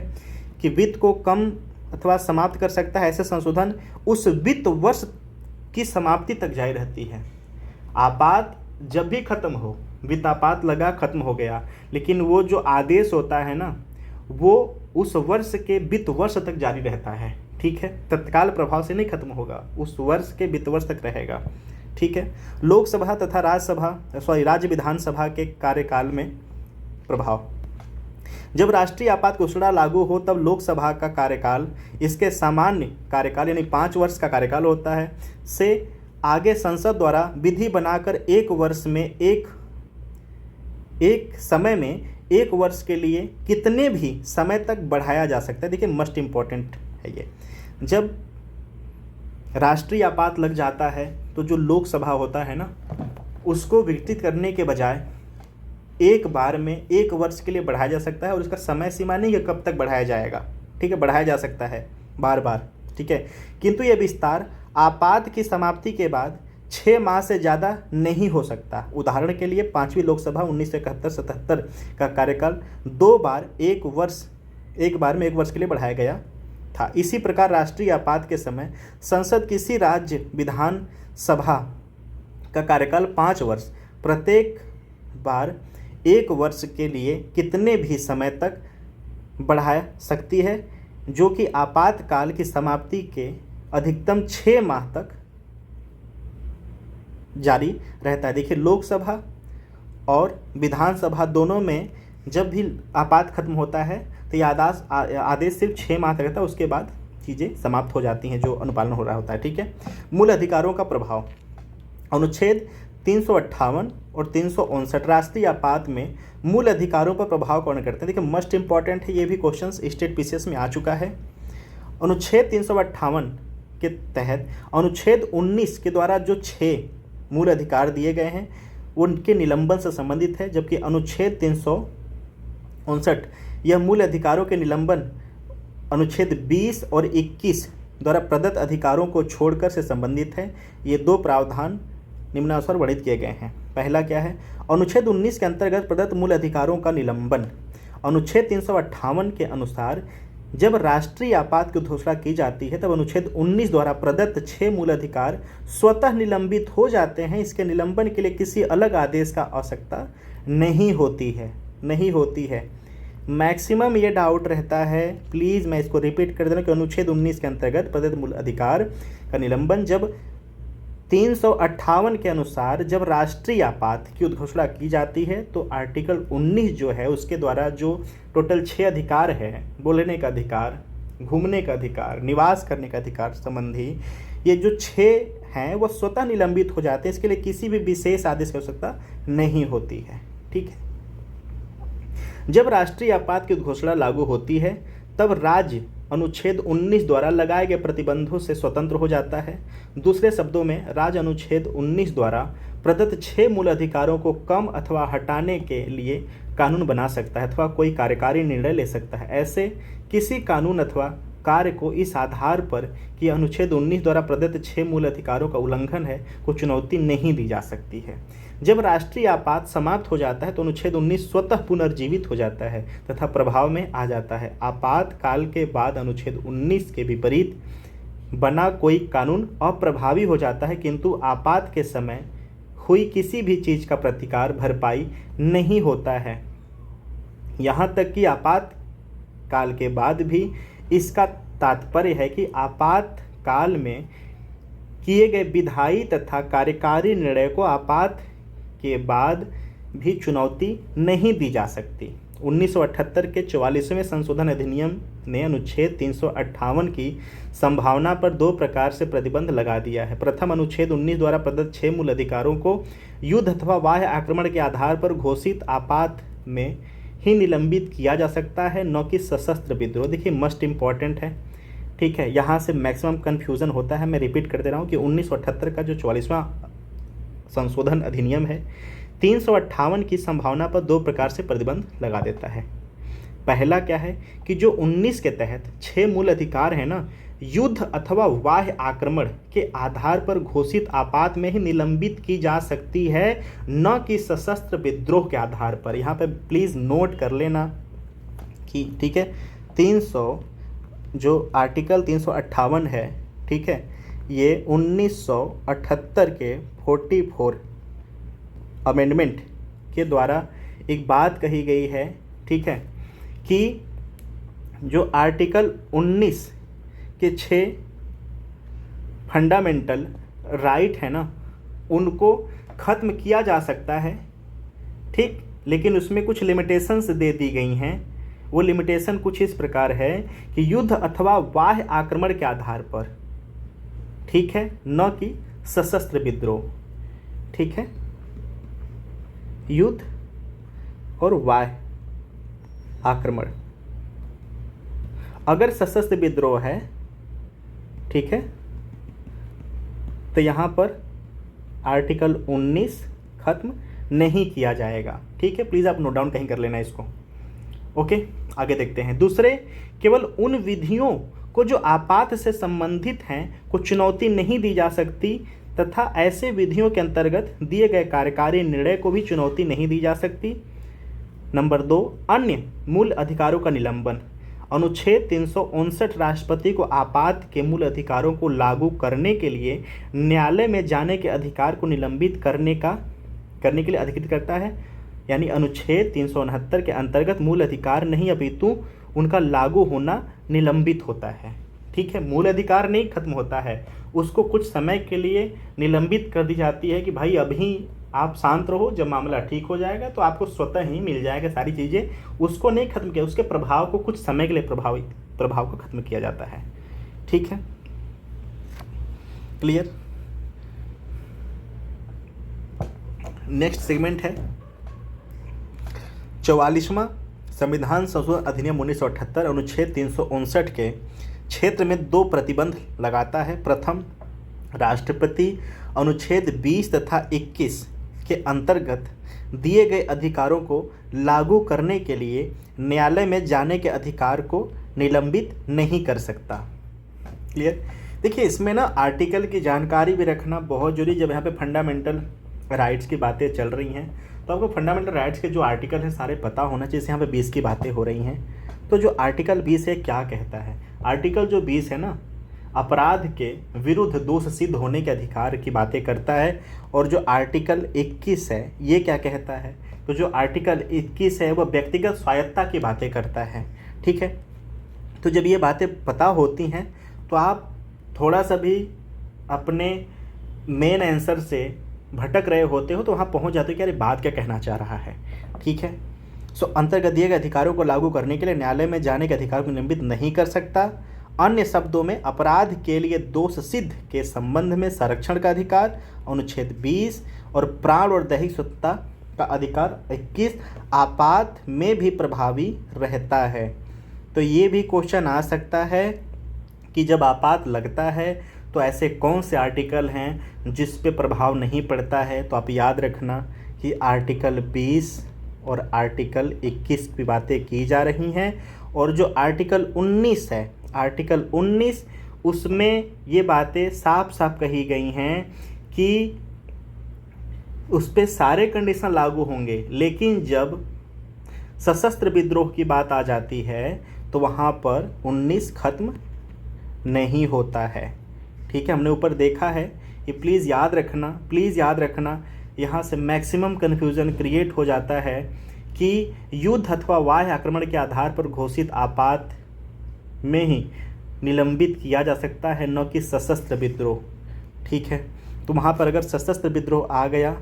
कि वित्त को कम अथवा समाप्त कर सकता है। ऐसे संशोधन उस वित्त वर्ष की समाप्ति तक जारी रहती है। आपात जब भी खत्म हो, वित्त आपात लगा, खत्म हो गया, लेकिन वो जो आदेश होता है ना वो उस वर्ष के वित्त वर्ष तक जारी रहता है। ठीक है। तत्काल प्रभाव से नहीं खत्म होगा, उस वर्ष के वित्त वर्ष तक रहेगा। ठीक है। लोकसभा तथा राज्य विधानसभा के कार्यकाल में प्रभाव। जब राष्ट्रीय आपात घोषणा लागू हो तब लोकसभा का कार्यकाल इसके सामान्य कार्यकाल यानी 5 वर्ष का कार्यकाल होता है से आगे संसद द्वारा विधि बनाकर एक समय में 1 वर्ष के लिए कितने भी समय तक बढ़ाया जा सकता है। देखिए मस्ट इम्पॉर्टेंट है ये। जब राष्ट्रीय आपात लग जाता है तो जो लोकसभा होता है ना उसको विघटित करने के बजाय एक बार में 1 वर्ष के लिए बढ़ाया जा सकता है और उसका समय सीमा नहीं है कब तक बढ़ाया जाएगा। ठीक है। बढ़ाया जा सकता है बार बार। ठीक है। किंतु यह विस्तार आपात की समाप्ति के बाद 6 माह से ज़्यादा नहीं हो सकता। उदाहरण के लिए 5वीं लोकसभा 1971-77 का कार्यकाल 2 बार एक बार में 1 वर्ष के लिए बढ़ाया गया था। इसी प्रकार राष्ट्रीय आपात के समय संसद किसी राज्य विधान सभा का कार्यकाल 5 वर्ष प्रत्येक बार 1 वर्ष के लिए कितने भी समय तक बढ़ा सकती है, जो कि आपातकाल की समाप्ति के अधिकतम 6 माह तक जारी रहता है। देखिए लोकसभा और विधानसभा दोनों में जब भी आपात खत्म होता है तो यह आदेश सिर्फ 6 माह तक रहता है, उसके बाद चीज़ें समाप्त हो जाती हैं जो अनुपालन हो रहा होता है। ठीक है। मूल अधिकारों का प्रभाव। अनुच्छेद 358 और 359 राष्ट्रीय आपात में मूल अधिकारों पर प्रभाव कौन करते हैं। देखिए मस्ट इंपॉर्टेंट है, ये भी क्वेश्चन स्टेट पीसीएस में आ चुका है। अनुच्छेद 358 के तहत अनुच्छेद 19 के द्वारा जो 6 मूल अधिकार दिए गए हैं उनके निलंबन से संबंधित है, जबकि अनुच्छेद 359 यह मूल अधिकारों के निलंबन अनुच्छेद 20 और 21 द्वारा प्रदत्त अधिकारों को छोड़कर से संबंधित है। ये दो प्रावधान निम्नानुसार वर्णित किए गए हैं। पहला क्या है? अनुच्छेद 19 के अंतर्गत प्रदत्त मूल अधिकारों का निलंबन। अनुच्छेद 358 के अनुसार जब राष्ट्रीय आपात की घोषणा की जाती है तब अनुच्छेद 19 द्वारा प्रदत्त 6 मूल अधिकार स्वतः निलंबित हो जाते हैं। इसके निलंबन के लिए किसी अलग आदेश का आवश्यकता नहीं होती है। मैक्सिमम ये डाउट रहता है, प्लीज़ मैं इसको रिपीट कर दे रहा हूँ कि अनुच्छेद 19 के अंतर्गत प्रदत्त मूल अधिकार का निलंबन जब 358 के अनुसार जब राष्ट्रीय आपात की उद्घोषणा की जाती है तो आर्टिकल 19 जो है उसके द्वारा जो टोटल 6 अधिकार है, बोलने का अधिकार, घूमने का अधिकार, निवास करने का अधिकार संबंधी, ये जो 6 हैं वो स्वतः निलंबित हो जाते हैं। इसके लिए किसी भी विशेष आदेश की आवश्यकता नहीं होती है। ठीक है। जब राष्ट्रीय आपात की घोषणा लागू होती है तब राज्य अनुच्छेद 19 द्वारा लगाए गए प्रतिबंधों से स्वतंत्र हो जाता है। दूसरे शब्दों में राज्य अनुच्छेद 19 द्वारा प्रदत्त 6 मूल अधिकारों को कम अथवा हटाने के लिए कानून बना सकता है अथवा कोई कार्यकारी निर्णय ले सकता है। ऐसे किसी कानून अथवा कार्य को इस आधार पर कि अनुच्छेद 19 द्वारा प्रदत्त 6 मूल अधिकारों का उल्लंघन है को चुनौती नहीं दी जा सकती है। जब राष्ट्रीय आपात समाप्त हो जाता है तो अनुच्छेद 19 स्वतः पुनर्जीवित हो जाता है तथा प्रभाव में आ जाता है। आपातकाल के बाद अनुच्छेद 19 के विपरीत बना कोई कानून अप्रभावी हो जाता है, किंतु आपात के समय हुई किसी भी चीज़ का प्रतिकार भरपाई नहीं होता है। यहाँ तक कि आपातकाल के बाद भी इसका तात्पर्य है कि आपातकाल में किए गए विधायी तथा कार्यकारी निर्णय को आपात के बाद भी चुनौती नहीं दी जा सकती। 1978 के 44वें संशोधन अधिनियम ने अनुच्छेद 358 की संभावना पर 2 प्रकार से प्रतिबंध लगा दिया है। प्रथम, अनुच्छेद 19 द्वारा प्रदत्त 6 मूल अधिकारों को युद्ध अथवा बाह्य आक्रमण के आधार पर घोषित आपात में ही निलंबित किया जा सकता है, न कि सशस्त्र विद्रोह। देखिए मस्ट इम्पॉर्टेंट है। ठीक है, यहाँ से मैक्सिमम कन्फ्यूज़न होता है। मैं रिपीट कर दे रहा हूँ कि 1978 का जो 44वां संशोधन अधिनियम है 358 की संभावना पर 2 प्रकार से प्रतिबंध लगा देता है। पहला क्या है कि जो 19 के तहत 6 मूल अधिकार है ना, युद्ध अथवा बाह्य आक्रमण के आधार पर घोषित आपात में ही निलंबित की जा सकती है, न कि सशस्त्र विद्रोह के आधार पर। यहाँ पे प्लीज़ नोट कर लेना कि ठीक है 300 जो आर्टिकल 358 है, ठीक है, ये 1978 के 44 अमेंडमेंट के द्वारा एक बात कही गई है, ठीक है, कि जो आर्टिकल 19 के 6 फंडामेंटल राइट है ना, उनको ख़त्म किया जा सकता है। ठीक, लेकिन उसमें कुछ लिमिटेशंस दे दी गई हैं। वो लिमिटेशन कुछ इस प्रकार है कि युद्ध अथवा बाह्य आक्रमण के आधार पर, ठीक है, न कि सशस्त्र विद्रोह। ठीक है, युद्ध और बाह्य आक्रमण। अगर सशस्त्र विद्रोह है, ठीक है, तो यहाँ पर आर्टिकल 19 खत्म नहीं किया जाएगा। ठीक है, प्लीज़ आप नोट डाउन कहीं कर लेना इसको। ओके, आगे देखते हैं। दूसरे, केवल उन विधियों को जो आपात से संबंधित हैं को चुनौती नहीं दी जा सकती तथा ऐसे विधियों के अंतर्गत दिए गए कार्यकारी निर्णय को भी चुनौती नहीं दी जा सकती। नंबर 2, अन्य मूल अधिकारों का निलंबन। अनुच्छेद 359 राष्ट्रपति को आपात के मूल अधिकारों को लागू करने के लिए न्यायालय में जाने के अधिकार को निलंबित करने के लिए अधिकृत करता है। यानी अनुच्छेद 369 के अंतर्गत मूल अधिकार नहीं अपितु उनका लागू होना निलंबित होता है। ठीक है, मूल अधिकार नहीं खत्म होता है, उसको कुछ समय के लिए निलंबित कर दी जाती है कि भाई अभी आप शांत रहो, जब मामला ठीक हो जाएगा तो आपको स्वतः ही मिल जाएगा सारी चीज़ें। उसको नहीं खत्म किया, उसके प्रभाव को कुछ समय के लिए प्रभाव को खत्म किया जाता है। ठीक है, क्लियर। नेक्स्ट सेगमेंट है 44वां संविधान संशोधन अधिनियम 1978 अनुच्छेद 359 के क्षेत्र में 2 प्रतिबंध लगाता है। प्रथम, राष्ट्रपति अनुच्छेद 20 तथा 21 के अंतर्गत दिए गए अधिकारों को लागू करने के लिए न्यायालय में जाने के अधिकार को निलंबित नहीं कर सकता। क्लियर। देखिए इसमें ना आर्टिकल की जानकारी भी रखना बहुत जरूरी। जब यहाँ पे फंडामेंटल राइट्स की बातें चल रही हैं तो आपको फंडामेंटल राइट्स के जो आर्टिकल हैं सारे पता होना चाहिए। यहाँ पे 20 की बातें हो रही हैं तो जो आर्टिकल 20 है क्या कहता है। आर्टिकल जो 20 है ना, अपराध के विरुद्ध दोष सिद्ध होने के अधिकार की बातें करता है। और जो आर्टिकल 21 है ये क्या कहता है, तो जो आर्टिकल 21 है वह व्यक्तिगत स्वायत्तता की बातें करता है। ठीक है, तो जब ये बातें पता होती हैं तो आप थोड़ा सा भी अपने मेन आंसर से भटक रहे होते हो तो वहाँ पहुँच जाते हो कि अरे बात क्या कहना चाह रहा है। ठीक है, अंतर्गत दिए गए अधिकारों को लागू करने के लिए न्यायालय में जाने के अधिकार को निलंबित नहीं कर सकता। अन्य शब्दों में अपराध के लिए दोष सिद्ध के संबंध में संरक्षण का अधिकार अनुच्छेद 20 और प्राण और दैहिक स्वतंत्रता का अधिकार 21 आपात में भी प्रभावी रहता है। तो ये भी क्वेश्चन आ सकता है कि जब आपात लगता है तो ऐसे कौन से आर्टिकल हैं जिस पे प्रभाव नहीं पड़ता है। तो आप याद रखना कि आर्टिकल 20 और आर्टिकल 21 की बातें की जा रही हैं। और जो आर्टिकल 19 है, आर्टिकल 19 उसमें ये बातें साफ साफ कही गई हैं कि उस पे सारे कंडीशन लागू होंगे, लेकिन जब सशस्त्र विद्रोह की बात आ जाती है तो वहाँ पर 19 खत्म नहीं होता है। ठीक है, हमने ऊपर देखा है। ये प्लीज़ याद रखना, प्लीज़ याद रखना। यहाँ से मैक्सिमम कन्फ्यूज़न क्रिएट हो जाता है कि युद्ध अथवा बाह्य आक्रमण के आधार पर घोषित आपात में ही निलंबित किया जा सकता है, न कि सशस्त्र विद्रोह। ठीक है, तो वहाँ पर अगर सशस्त्र विद्रोह आ गया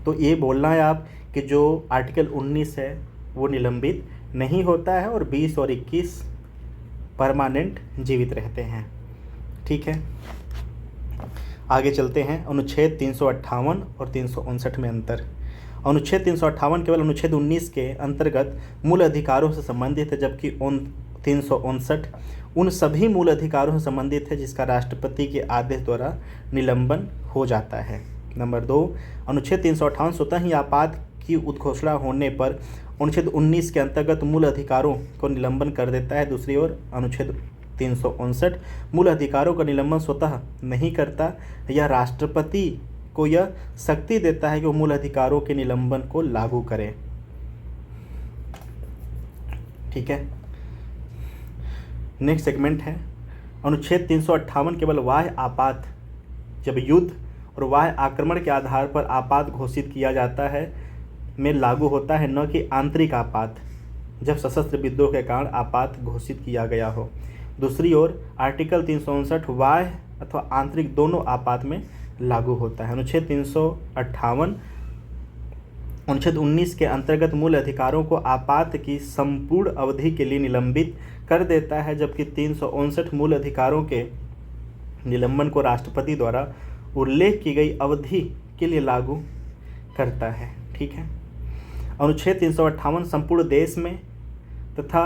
तो ये बोलना है आप कि जो आर्टिकल 19 है वो निलंबित नहीं होता है और 20 और 21 परमानेंट जीवित रहते हैं। ठीक है, आगे चलते हैं। अनुच्छेद 358 और 359 में अंतर। अनुच्छेद 358 केवल अनुच्छेद 19 के अंतर्गत मूल अधिकारों से संबंधित है, जबकि 359 उन सभी मूल अधिकारों से संबंधित है जिसका राष्ट्रपति के आदेश द्वारा निलंबन हो जाता है। नंबर 2, अनुच्छेद 358 स्वतः ही आपात की उद्घोषणा होने पर अनुच्छेद 19 के अंतर्गत मूल अधिकारों को निलंबन कर देता है। दूसरी ओर अनुच्छेद 359 मूल अधिकारों का निलंबन स्वतः नहीं करता। यह राष्ट्रपति को यह शक्ति देता है कि वो मूल अधिकारों के निलंबन को लागू करे। ठीक है, नेक्स्ट सेगमेंट है अनुच्छेद 358 केवल बाह्य आपात, जब युद्ध और बाह्य आक्रमण के आधार पर आपात घोषित किया जाता है में लागू होता है, न कि आंतरिक आपात, जब सशस्त्र विद्रोह के कारण आपात घोषित किया गया हो। दूसरी ओर आर्टिकल 359 बाह्य अथवा आंतरिक दोनों आपात में लागू होता है। अनुच्छेद 358 अनुच्छेद 19 के अंतर्गत मूल अधिकारों को आपात की संपूर्ण अवधि के लिए निलंबित कर देता है, जबकि 359 मूल अधिकारों के निलंबन को राष्ट्रपति द्वारा उल्लेख की गई अवधि के लिए लागू करता है। ठीक है, अनुच्छेद 358 संपूर्ण देश में तथा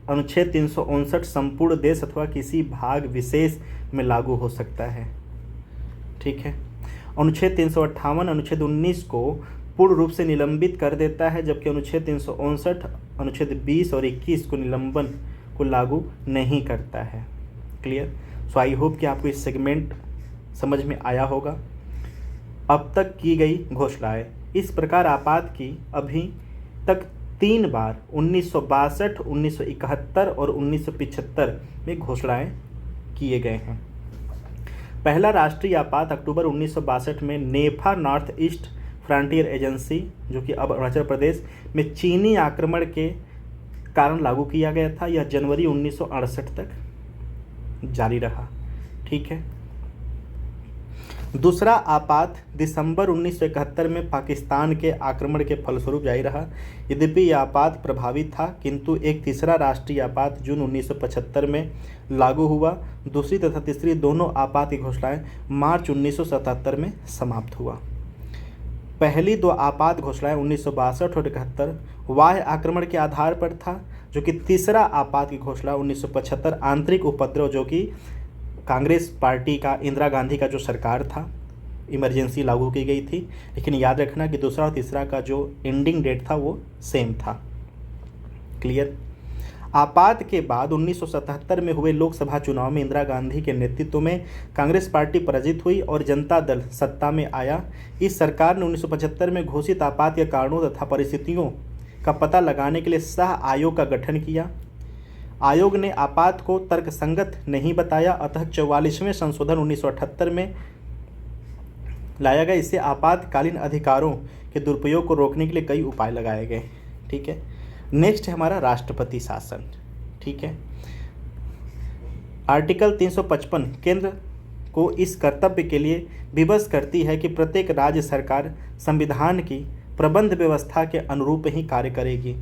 अनुच्छेद 359 संपूर्ण देश अथवा किसी भाग विशेष में लागू हो सकता है। ठीक है, अनुच्छेद 358 अनुच्छेद 19 को पूर्ण रूप से निलंबित कर देता है, जबकि अनुच्छेद 359 अनुच्छेद 20 और 21 को निलंबन को लागू नहीं करता है। क्लियर। सो आई होप कि आपको इस सेगमेंट समझ में आया होगा। अब तक की गई घोषणाएं, इस प्रकार आपात की अभी तक 3 बार 1962, 1971 और 1975 में घोषणाएं किए गए हैं। पहला राष्ट्रीय आपात अक्टूबर 1962 में नेफा नॉर्थ ईस्ट फ्रंटियर एजेंसी, जो कि अब अरुणाचल प्रदेश में चीनी आक्रमण के कारण लागू किया गया था। यह जनवरी 1968 तक जारी रहा। ठीक है, दूसरा आपात दिसंबर 1971 में पाकिस्तान के आक्रमण के फलस्वरूप जारी रहा। यद्यपि यह आपात प्रभावी था, किंतु एक तीसरा राष्ट्रीय आपात जून 1975 में लागू हुआ। दूसरी तथा तीसरी दोनों आपात की घोषणाएं मार्च 1977 में समाप्त हुआ। पहली 2 आपात घोषणाएं 1962 और 71 बाह्य आक्रमण के आधार पर था, जो कि तीसरा आपात की घोषणा 1975 आंतरिक उपद्रव, जो कि कांग्रेस पार्टी का, इंदिरा गांधी का जो सरकार था, इमरजेंसी लागू की गई थी। लेकिन याद रखना कि दूसरा और तीसरा का जो एंडिंग डेट था वो सेम था। क्लियर। आपात के बाद 1977 में हुए लोकसभा चुनाव में इंदिरा गांधी के नेतृत्व में कांग्रेस पार्टी पराजित हुई और जनता दल सत्ता में आया। इस सरकार ने 1975 में घोषित आपात के कारणों तथा परिस्थितियों का पता लगाने के लिए सह आयोग का गठन किया। आयोग ने आपात को तर्कसंगत नहीं बताया, अतः 44वें संशोधन 1978 में लाया गया। इससे आपातकालीन अधिकारों के दुरुपयोग को रोकने के लिए कई उपाय लगाए गए। ठीक है, नेक्स्ट है हमारा राष्ट्रपति शासन। ठीक है, आर्टिकल 355 केंद्र को इस कर्तव्य के लिए विवश करती है कि प्रत्येक राज्य सरकार संविधान की प्रबंध व्यवस्था के अनुरूप ही कार्य करेगी।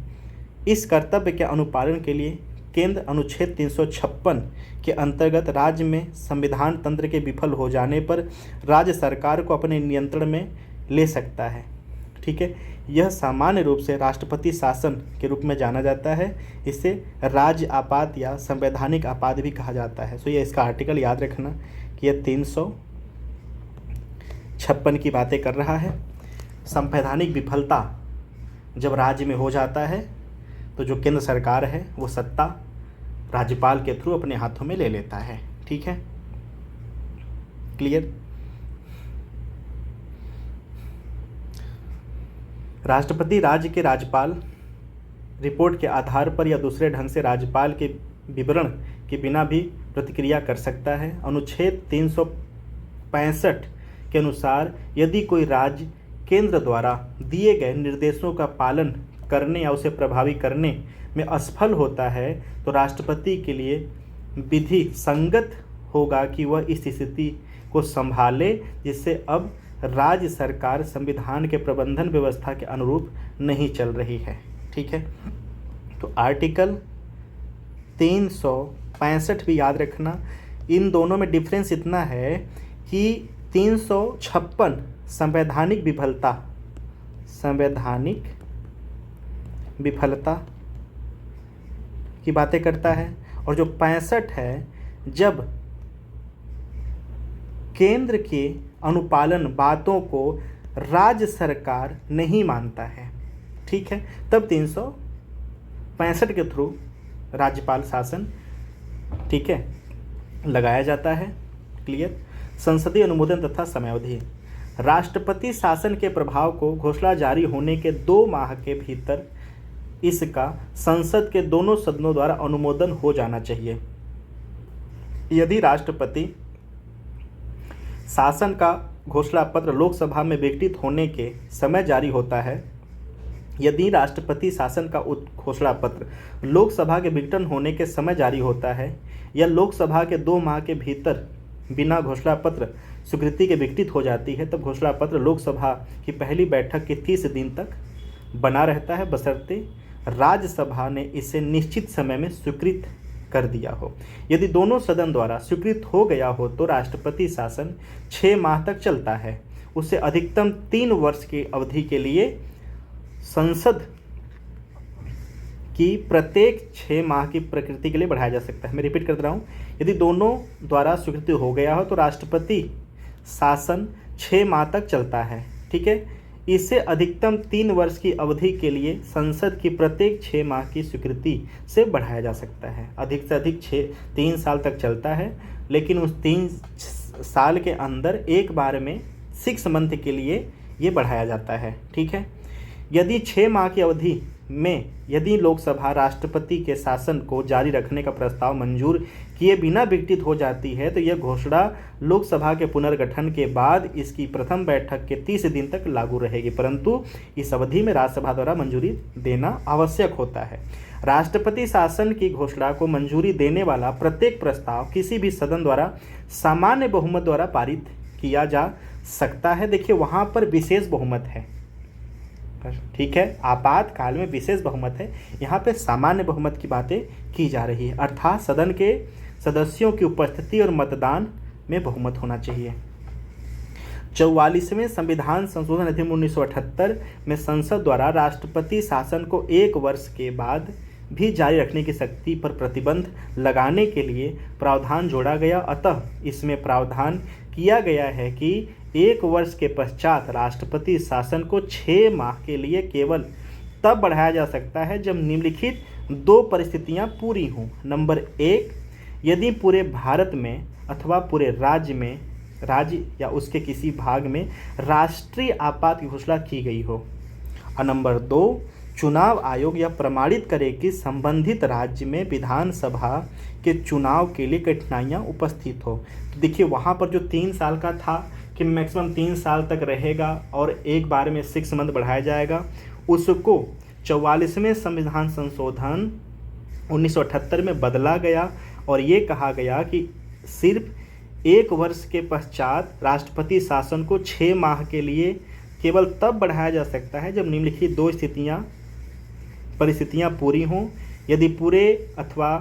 इस कर्तव्य के अनुपालन के लिए केंद्र अनुच्छेद 356 के अंतर्गत राज्य में संविधान तंत्र के विफल हो जाने पर राज्य सरकार को अपने नियंत्रण में ले सकता है। ठीक है, यह सामान्य रूप से राष्ट्रपति शासन के रूप में जाना जाता है। इसे राज्य आपात या संवैधानिक आपात भी कहा जाता है। सो ये इसका आर्टिकल याद रखना कि यह 356 की बातें कर रहा है। संवैधानिक विफलता जब राज्य में हो जाता है तो जो केंद्र सरकार है वो सत्ता राज्यपाल के थ्रू अपने हाथों में ले लेता है। ठीक है, क्लियर। राष्ट्रपति राज्य के राज्यपाल रिपोर्ट के आधार पर या दूसरे ढंग से राज्यपाल के विवरण के बिना भी प्रतिक्रिया कर सकता है। अनुच्छेद 365 के अनुसार यदि कोई राज्य केंद्र द्वारा दिए गए निर्देशों का पालन करने या उसे प्रभावी करने में असफल होता है तो राष्ट्रपति के लिए विधि संगत होगा कि वह इस स्थिति को संभाले जिससे अब राज्य सरकार संविधान के प्रबंधन व्यवस्था के अनुरूप नहीं चल रही है। ठीक है, तो आर्टिकल 365 भी याद रखना। इन दोनों में डिफरेंस इतना है कि 356 संवैधानिक विफलता की बातें करता है और जो 65 है जब केंद्र के अनुपालन बातों को राज्य सरकार नहीं मानता है। ठीक है, तब 365 के थ्रू राज्यपाल शासन ठीक है लगाया जाता है। क्लियर। संसदीय अनुमोदन तथा समयावधि। राष्ट्रपति शासन के प्रभाव को घोषणा जारी होने के 2 माह के भीतर इसका संसद के दोनों सदनों द्वारा अनुमोदन हो जाना चाहिए। यदि राष्ट्रपति शासन का घोषणा पत्र लोकसभा में विघटित होने के समय जारी होता है, यदि राष्ट्रपति शासन का घोषणा पत्र लोकसभा के विघटन होने के समय जारी होता है या लोकसभा के 2 माह के भीतर बिना घोषणा पत्र स्वीकृति के विघटित हो जाती है, तब घोषणा पत्र लोकसभा की पहली बैठक के 30 दिन तक बना रहता है, बशर्ते राज्यसभा ने इसे निश्चित समय में स्वीकृत कर दिया हो। यदि दोनों सदन द्वारा स्वीकृत हो गया हो तो राष्ट्रपति शासन 6 माह तक चलता है। उसे अधिकतम 3 वर्ष की अवधि के लिए संसद की प्रत्येक 6 माह की प्रकृति के लिए बढ़ाया जा सकता है। मैं रिपीट कर रहा हूँ, यदि दोनों द्वारा स्वीकृति हो गया हो तो राष्ट्रपति शासन 6 माह तक चलता है। ठीक है, इसे अधिकतम 3 वर्ष की अवधि के लिए संसद की प्रत्येक 6 माह की स्वीकृति से बढ़ाया जा सकता है। अधिक से अधिक 3 साल तक चलता है, लेकिन उस 3 साल के अंदर एक बार में 6 मंथ के लिए ये बढ़ाया जाता है। ठीक है, यदि 6 माह की अवधि में यदि लोकसभा राष्ट्रपति के शासन को जारी रखने का प्रस्ताव मंजूर किए बिना विघटित हो जाती है तो यह घोषणा लोकसभा के पुनर्गठन के बाद इसकी प्रथम बैठक के 30 दिन तक लागू रहेगी, परंतु इस अवधि में राज्यसभा द्वारा मंजूरी देना आवश्यक होता है। राष्ट्रपति शासन की घोषणा को मंजूरी देने वाला प्रत्येक प्रस्ताव किसी भी सदन द्वारा सामान्य बहुमत द्वारा पारित किया जा सकता है। देखिए वहाँ पर विशेष बहुमत है, ठीक है, आपातकाल में विशेष बहुमत है, यहाँ पे सामान्य बहुमत की बातें की जा रही है, अर्थात सदन के सदस्यों की उपस्थिति और मतदान में बहुमत होना चाहिए। 44वें संविधान संशोधन अधिनियम 1978 में संसद द्वारा राष्ट्रपति शासन को 1 वर्ष के बाद भी जारी रखने की शक्ति पर प्रतिबंध लगाने के लिए प्रावधान जोड़ा गया। अतः इसमें प्रावधान किया गया है कि 1 वर्ष के पश्चात राष्ट्रपति शासन को 6 माह के लिए केवल तब बढ़ाया जा सकता है जब निम्नलिखित दो परिस्थितियां पूरी हों। नंबर 1, यदि पूरे भारत में अथवा पूरे राज्य या उसके किसी भाग में राष्ट्रीय आपात की घोषणा की गई हो। और नंबर 2, चुनाव आयोग यह प्रमाणित करे कि संबंधित राज्य में विधानसभा के चुनाव के लिए कठिनाइयां उपस्थित हो। तो देखिए वहाँ पर जो 3 साल का था कि मैक्सिमम 3 साल तक रहेगा और एक बार में 6 मंथ बढ़ाया जाएगा, उसको 44वें संविधान संशोधन 1978 में बदला गया और ये कहा गया कि सिर्फ 1 वर्ष के पश्चात राष्ट्रपति शासन को 6 माह के लिए केवल तब बढ़ाया जा सकता है जब निम्नलिखित 2 परिस्थितियां पूरी हों। यदि पूरे अथवा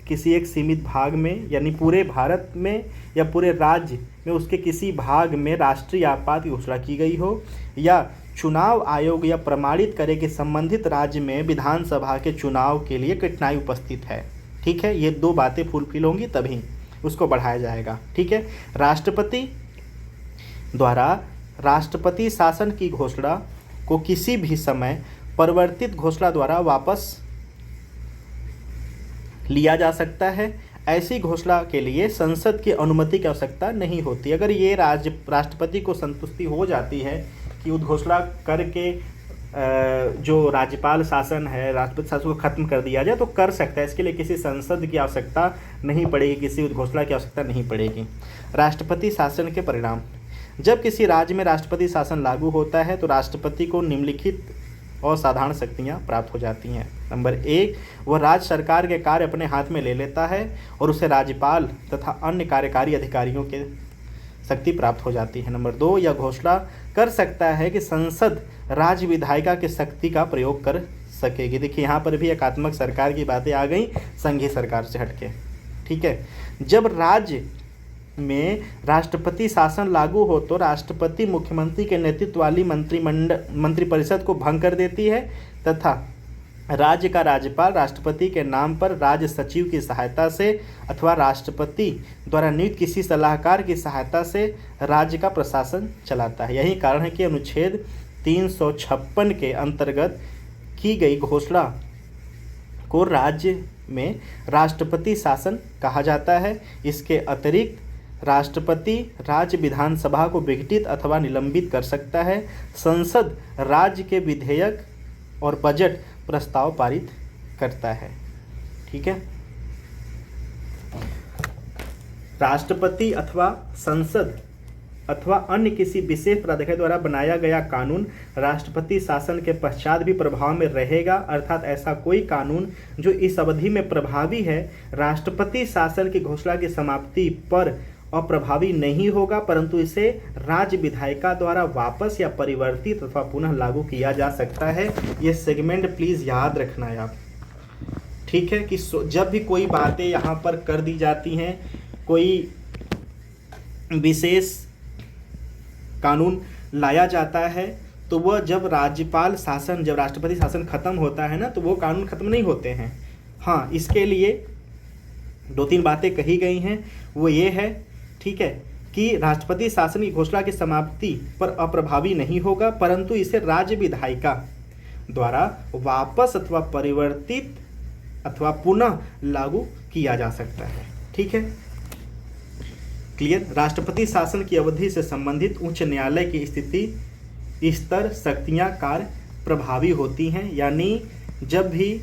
किसी एक सीमित भाग में, यानी पूरे भारत में या पूरे राज्य में उसके किसी भाग में राष्ट्रीय आपात की घोषणा की गई हो, या चुनाव आयोग यह प्रमाणित करे कि संबंधित राज्य में विधानसभा के चुनाव के लिए कठिनाई उपस्थित है। ठीक है, ये 2 बातें फुलफिल होंगी तभी उसको बढ़ाया जाएगा। ठीक है, राष्ट्रपति द्वारा राष्ट्रपति शासन की घोषणा को किसी भी समय परिवर्तित घोषणा द्वारा वापस लिया जा सकता है। ऐसी घोषणा के लिए संसद की अनुमति की आवश्यकता नहीं होती। अगर ये राष्ट्रपति को संतुष्टि हो जाती है कि उद्घोषणा करके जो राज्यपाल शासन है, राष्ट्रपति शासन को खत्म कर दिया जाए तो कर सकता है। इसके लिए किसी संसद की आवश्यकता नहीं पड़ेगी, किसी उद्घोषणा की आवश्यकता नहीं पड़ेगी। राष्ट्रपति शासन के परिणाम। जब किसी राज्य में राष्ट्रपति शासन लागू होता है तो राष्ट्रपति को निम्नलिखित असाधारण शक्तियाँ प्राप्त हो जाती हैं। नंबर 1, वह राज्य सरकार के कार्य अपने हाथ में ले लेता है और उसे राज्यपाल तथा अन्य कार्यकारी अधिकारियों के शक्ति प्राप्त हो जाती है। नंबर 2, यह घोषणा कर सकता है कि संसद राज्य विधायिका की शक्ति का प्रयोग कर सकेगी। देखिए यहाँ पर भी एकात्मक सरकार की बातें आ गई संघीय सरकार से हटके। ठीक है, जब राज्य में राष्ट्रपति शासन लागू हो तो राष्ट्रपति मुख्यमंत्री के नेतृत्व वाली मंत्रिपरिषद को भंग कर देती है तथा राज्य का राज्यपाल राष्ट्रपति के नाम पर राज्य सचिव की सहायता से अथवा राष्ट्रपति द्वारा नियुक्त किसी सलाहकार की सहायता से राज्य का प्रशासन चलाता है। यही कारण है कि अनुच्छेद 356 के अंतर्गत की गई घोषणा को राज्य में राष्ट्रपति शासन कहा जाता है। इसके अतिरिक्त राष्ट्रपति राज्य विधानसभा को विघटित अथवा निलंबित कर सकता है। संसद राज्य के विधेयक और बजट प्रस्ताव पारित करता है। ठीक है, राष्ट्रपति अथवा संसद अथवा अन्य किसी विशेष प्राधिकरण द्वारा बनाया गया कानून राष्ट्रपति शासन के पश्चात भी प्रभाव में रहेगा। अर्थात ऐसा कोई कानून जो इस अवधि में प्रभावी है राष्ट्रपति शासन की घोषणा की समाप्ति पर अप्रभावी नहीं होगा, परंतु इसे राज्य विधायिका द्वारा वापस या परिवर्तित अथवा पुनः लागू किया जा सकता है। ये सेगमेंट प्लीज याद रखना है आप। ठीक है, कि जब भी कोई बातें यहाँ पर कर दी जाती हैं, कोई विशेष कानून लाया जाता है तो वह जब राष्ट्रपति शासन खत्म होता है ना, तो वो कानून खत्म नहीं होते हैं। हाँ, इसके लिए 2-3 बातें कही गई हैं। वो ये है, ठीक है, कि राष्ट्रपति शासन की घोषणा की समाप्ति पर अप्रभावी नहीं होगा, परंतु इसे राज्य विधायिका द्वारा वापस अथवा परिवर्तित अथवा पुनः लागू किया जा सकता है। ठीक है, क्लियर। राष्ट्रपति शासन की अवधि से संबंधित उच्च न्यायालय की स्थिति स्तर शक्तियाँ कार्य प्रभावी होती हैं। यानी जब भी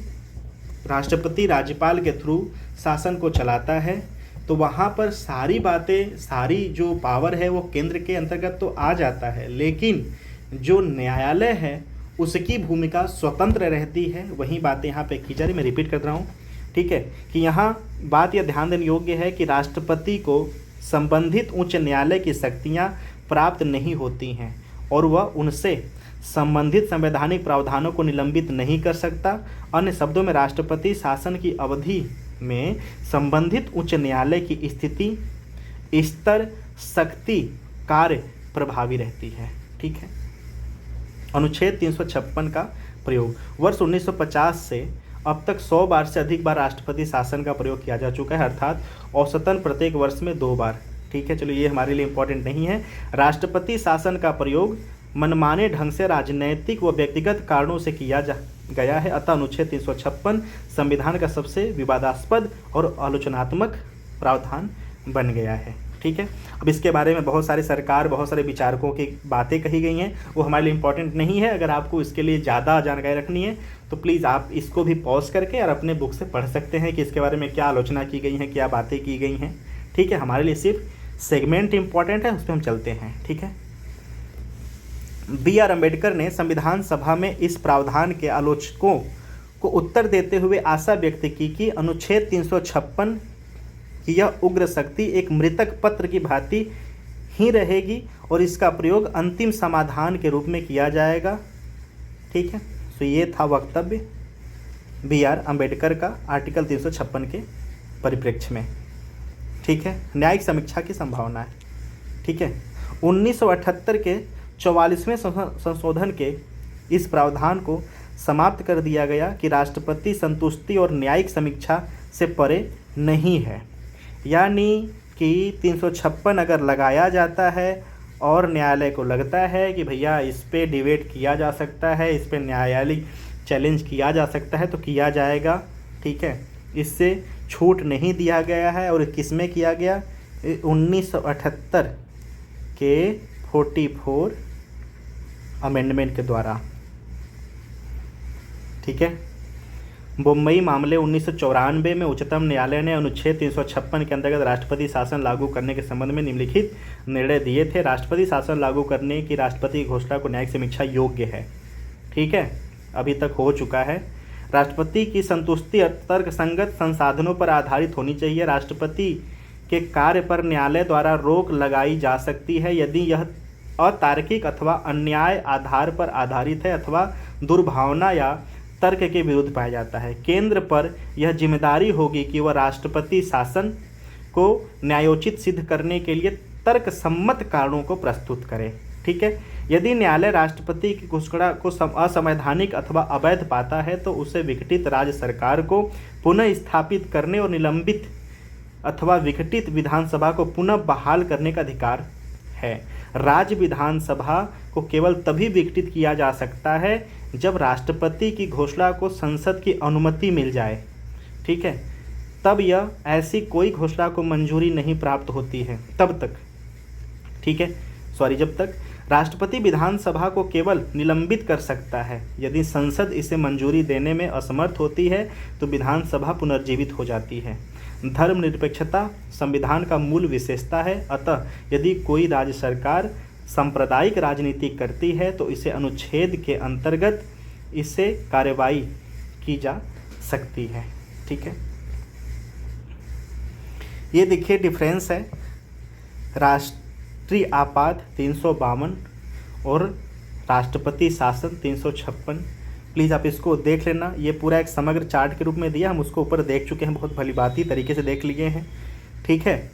राष्ट्रपति राज्यपाल के थ्रू शासन को चलाता है तो वहाँ पर सारी बातें, सारी जो पावर है वो केंद्र के अंतर्गत तो आ जाता है, लेकिन जो न्यायालय है उसकी भूमिका स्वतंत्र रहती है। वही बातें यहाँ पे की जा रही, मैं रिपीट कर रहा हूँ। ठीक है, कि यहाँ बात यह ध्यान देने योग्य है कि राष्ट्रपति को संबंधित उच्च न्यायालय की शक्तियाँ प्राप्त नहीं होती हैं और वह उनसे संबंधित संवैधानिक प्रावधानों को निलंबित नहीं कर सकता। अन्य शब्दों में राष्ट्रपति शासन की अवधि में संबंधित उच्च न्यायालय की स्थिति, स्तर, शक्ति, कार्य प्रभावी रहती है। ठीक है, अनुच्छेद 356 का प्रयोग वर्ष 1950 से अब तक 100 बार से अधिक बार राष्ट्रपति शासन का प्रयोग किया जा चुका है, अर्थात औसतन प्रत्येक वर्ष में 2 बार। ठीक है, चलो ये हमारे लिए इम्पोर्टेंट नहीं है। राष्ट्रपति शासन का प्रयोग मनमाने ढंग से राजनैतिक व व्यक्तिगत कारणों से किया गया है। अतः अनुच्छेद 356 संविधान का सबसे विवादास्पद और आलोचनात्मक प्रावधान बन गया है। ठीक है, अब इसके बारे में बहुत सारे विचारकों की बातें कही गई हैं, वो हमारे लिए इम्पोर्टेंट नहीं है। अगर आपको इसके लिए ज़्यादा जानकारी रखनी है तो प्लीज़ आप इसको भी पॉज करके और अपने बुक से पढ़ सकते हैं कि इसके बारे में क्या आलोचना की गई है, क्या बातें की गई हैं। ठीक है, हमारे लिए सिर्फ सेगमेंट इम्पॉर्टेंट है, उस पर हम चलते हैं। ठीक है, B.R. अम्बेडकर ने संविधान सभा में इस प्रावधान के आलोचकों को उत्तर देते हुए आशा व्यक्त की कि अनुच्छेद 356 की यह उग्र शक्ति एक मृतक पत्र की भांति ही रहेगी और इसका प्रयोग अंतिम समाधान के रूप में किया जाएगा। ठीक है, तो ये था वक्तव्य B.R. अम्बेडकर का आर्टिकल 356 के परिप्रेक्ष्य में। ठीक है, न्यायिक समीक्षा की संभावना है। ठीक है, 1978 के 44वें संशोधन के इस प्रावधान को समाप्त कर दिया गया कि राष्ट्रपति संतुष्टि और न्यायिक समीक्षा से परे नहीं है। यानी कि 356 अगर लगाया जाता है और न्यायालय को लगता है कि भैया इस पे डिबेट किया जा सकता है, इस पे न्यायालयिक चैलेंज किया जा सकता है तो किया जाएगा। ठीक है, इससे छूट नहीं दिया गया है। और किसमें किया गया? 1978 के 44 अमेंडमेंट के द्वारा। ठीक है, मुंबई मामले 1994 में उच्चतम न्यायालय ने अनुच्छेद 356 के अंतर्गत राष्ट्रपति शासन लागू करने के संबंध में निम्नलिखित निर्णय दिए थे। राष्ट्रपति शासन लागू करने की राष्ट्रपति की घोषणा को न्यायिक समीक्षा योग्य है। ठीक है, अभी तक हो चुका है। राष्ट्रपति की संतुष्टि तर्कसंगत संसाधनों पर आधारित होनी चाहिए। राष्ट्रपति के कार्य पर न्यायालय द्वारा रोक लगाई जा सकती है यदि यह अतार्किक अथवा अन्याय आधार पर आधारित है अथवा दुर्भावना या तर्क के विरुद्ध पाया जाता है। केंद्र पर यह जिम्मेदारी होगी कि वह राष्ट्रपति शासन को न्यायोचित सिद्ध करने के लिए तर्क सम्मत कारणों को प्रस्तुत करे। ठीक है, यदि न्यायालय राष्ट्रपति की घोषणा को असंवैधानिक अथवा अवैध पाता है तो उसे विघटित राज्य सरकार को पुनः स्थापित करने और निलंबित अथवा विघटित विधानसभा को पुनः बहाल करने का अधिकार है। राज्य विधानसभा को केवल तभी विघटित किया जा सकता है जब राष्ट्रपति की घोषणा को संसद की अनुमति मिल जाए। ठीक है, तब यह ऐसी कोई घोषणा को मंजूरी नहीं प्राप्त होती है तब तक। ठीक है, जब तक राष्ट्रपति विधानसभा को केवल निलंबित कर सकता है। यदि संसद इसे मंजूरी देने में असमर्थ होती है तो विधानसभा पुनर्जीवित हो जाती है। धर्मनिरपेक्षता संविधान का मूल विशेषता है। अतः यदि कोई राज्य सरकार सांप्रदायिक राजनीति करती है तो इसे अनुच्छेद के अंतर्गत इसे कार्रवाई की जा सकती है। ठीक है, ये देखिए डिफरेंस है राष्ट्रीय आपात 352 और राष्ट्रपति शासन 356। प्लीज़ आप इसको देख लेना। ये पूरा एक समग्र चार्ट के रूप में दिया, हम उसको ऊपर देख चुके हैं, बहुत भलीभांति तरीके से देख लिए हैं। ठीक है,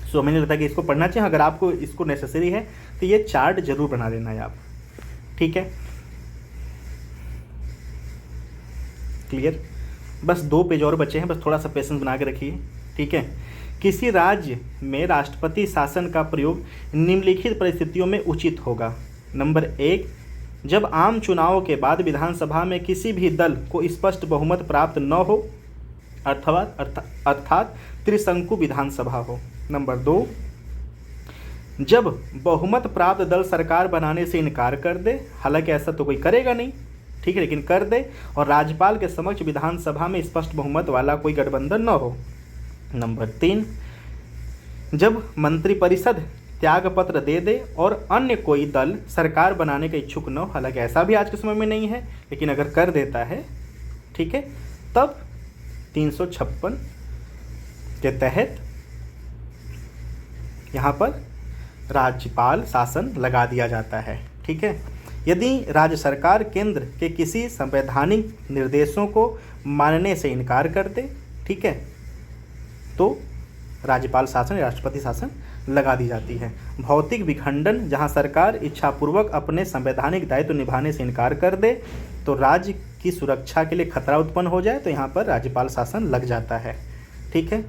सो हमें लगता है कि इसको पढ़ना चाहिए। अगर आपको इसको नेसेसरी है तो ये चार्ट जरूर बना लेना है आप। ठीक है, क्लियर? बस 2 पेज और बचे हैं, बस थोड़ा सा पेशेंस बना के रखिए। ठीक है, किसी राज्य में राष्ट्रपति शासन का प्रयोग निम्नलिखित परिस्थितियों में उचित होगा। नंबर 1, जब आम चुनावों के बाद विधानसभा में किसी भी दल को स्पष्ट बहुमत प्राप्त न हो अर्थात त्रिशंकु विधानसभा हो। नंबर 2, जब बहुमत प्राप्त दल सरकार बनाने से इनकार कर दे, हालांकि ऐसा तो कोई करेगा नहीं, ठीक है, लेकिन कर दे, और राज्यपाल के समक्ष विधानसभा में स्पष्ट बहुमत वाला कोई गठबंधन न हो। नंबर 3, जब मंत्रिपरिषद त्याग पत्र दे दे और अन्य कोई दल सरकार बनाने का इच्छुक न हो, हालांकि ऐसा भी आज के समय में नहीं है, लेकिन अगर कर देता है, ठीक है, तब 356 के तहत यहाँ पर राज्यपाल शासन लगा दिया जाता है। ठीक है, यदि राज्य सरकार केंद्र के किसी संवैधानिक निर्देशों को मानने से इनकार कर दे, ठीक है, तो राज्यपाल शासन या राष्ट्रपति शासन लगा दी जाती है। भौतिक विखंडन, जहां सरकार इच्छापूर्वक अपने संवैधानिक दायित्व निभाने से इनकार कर दे तो राज्य की सुरक्षा के लिए खतरा उत्पन्न हो जाए तो यहाँ पर राज्यपाल शासन लग जाता है। ठीक है,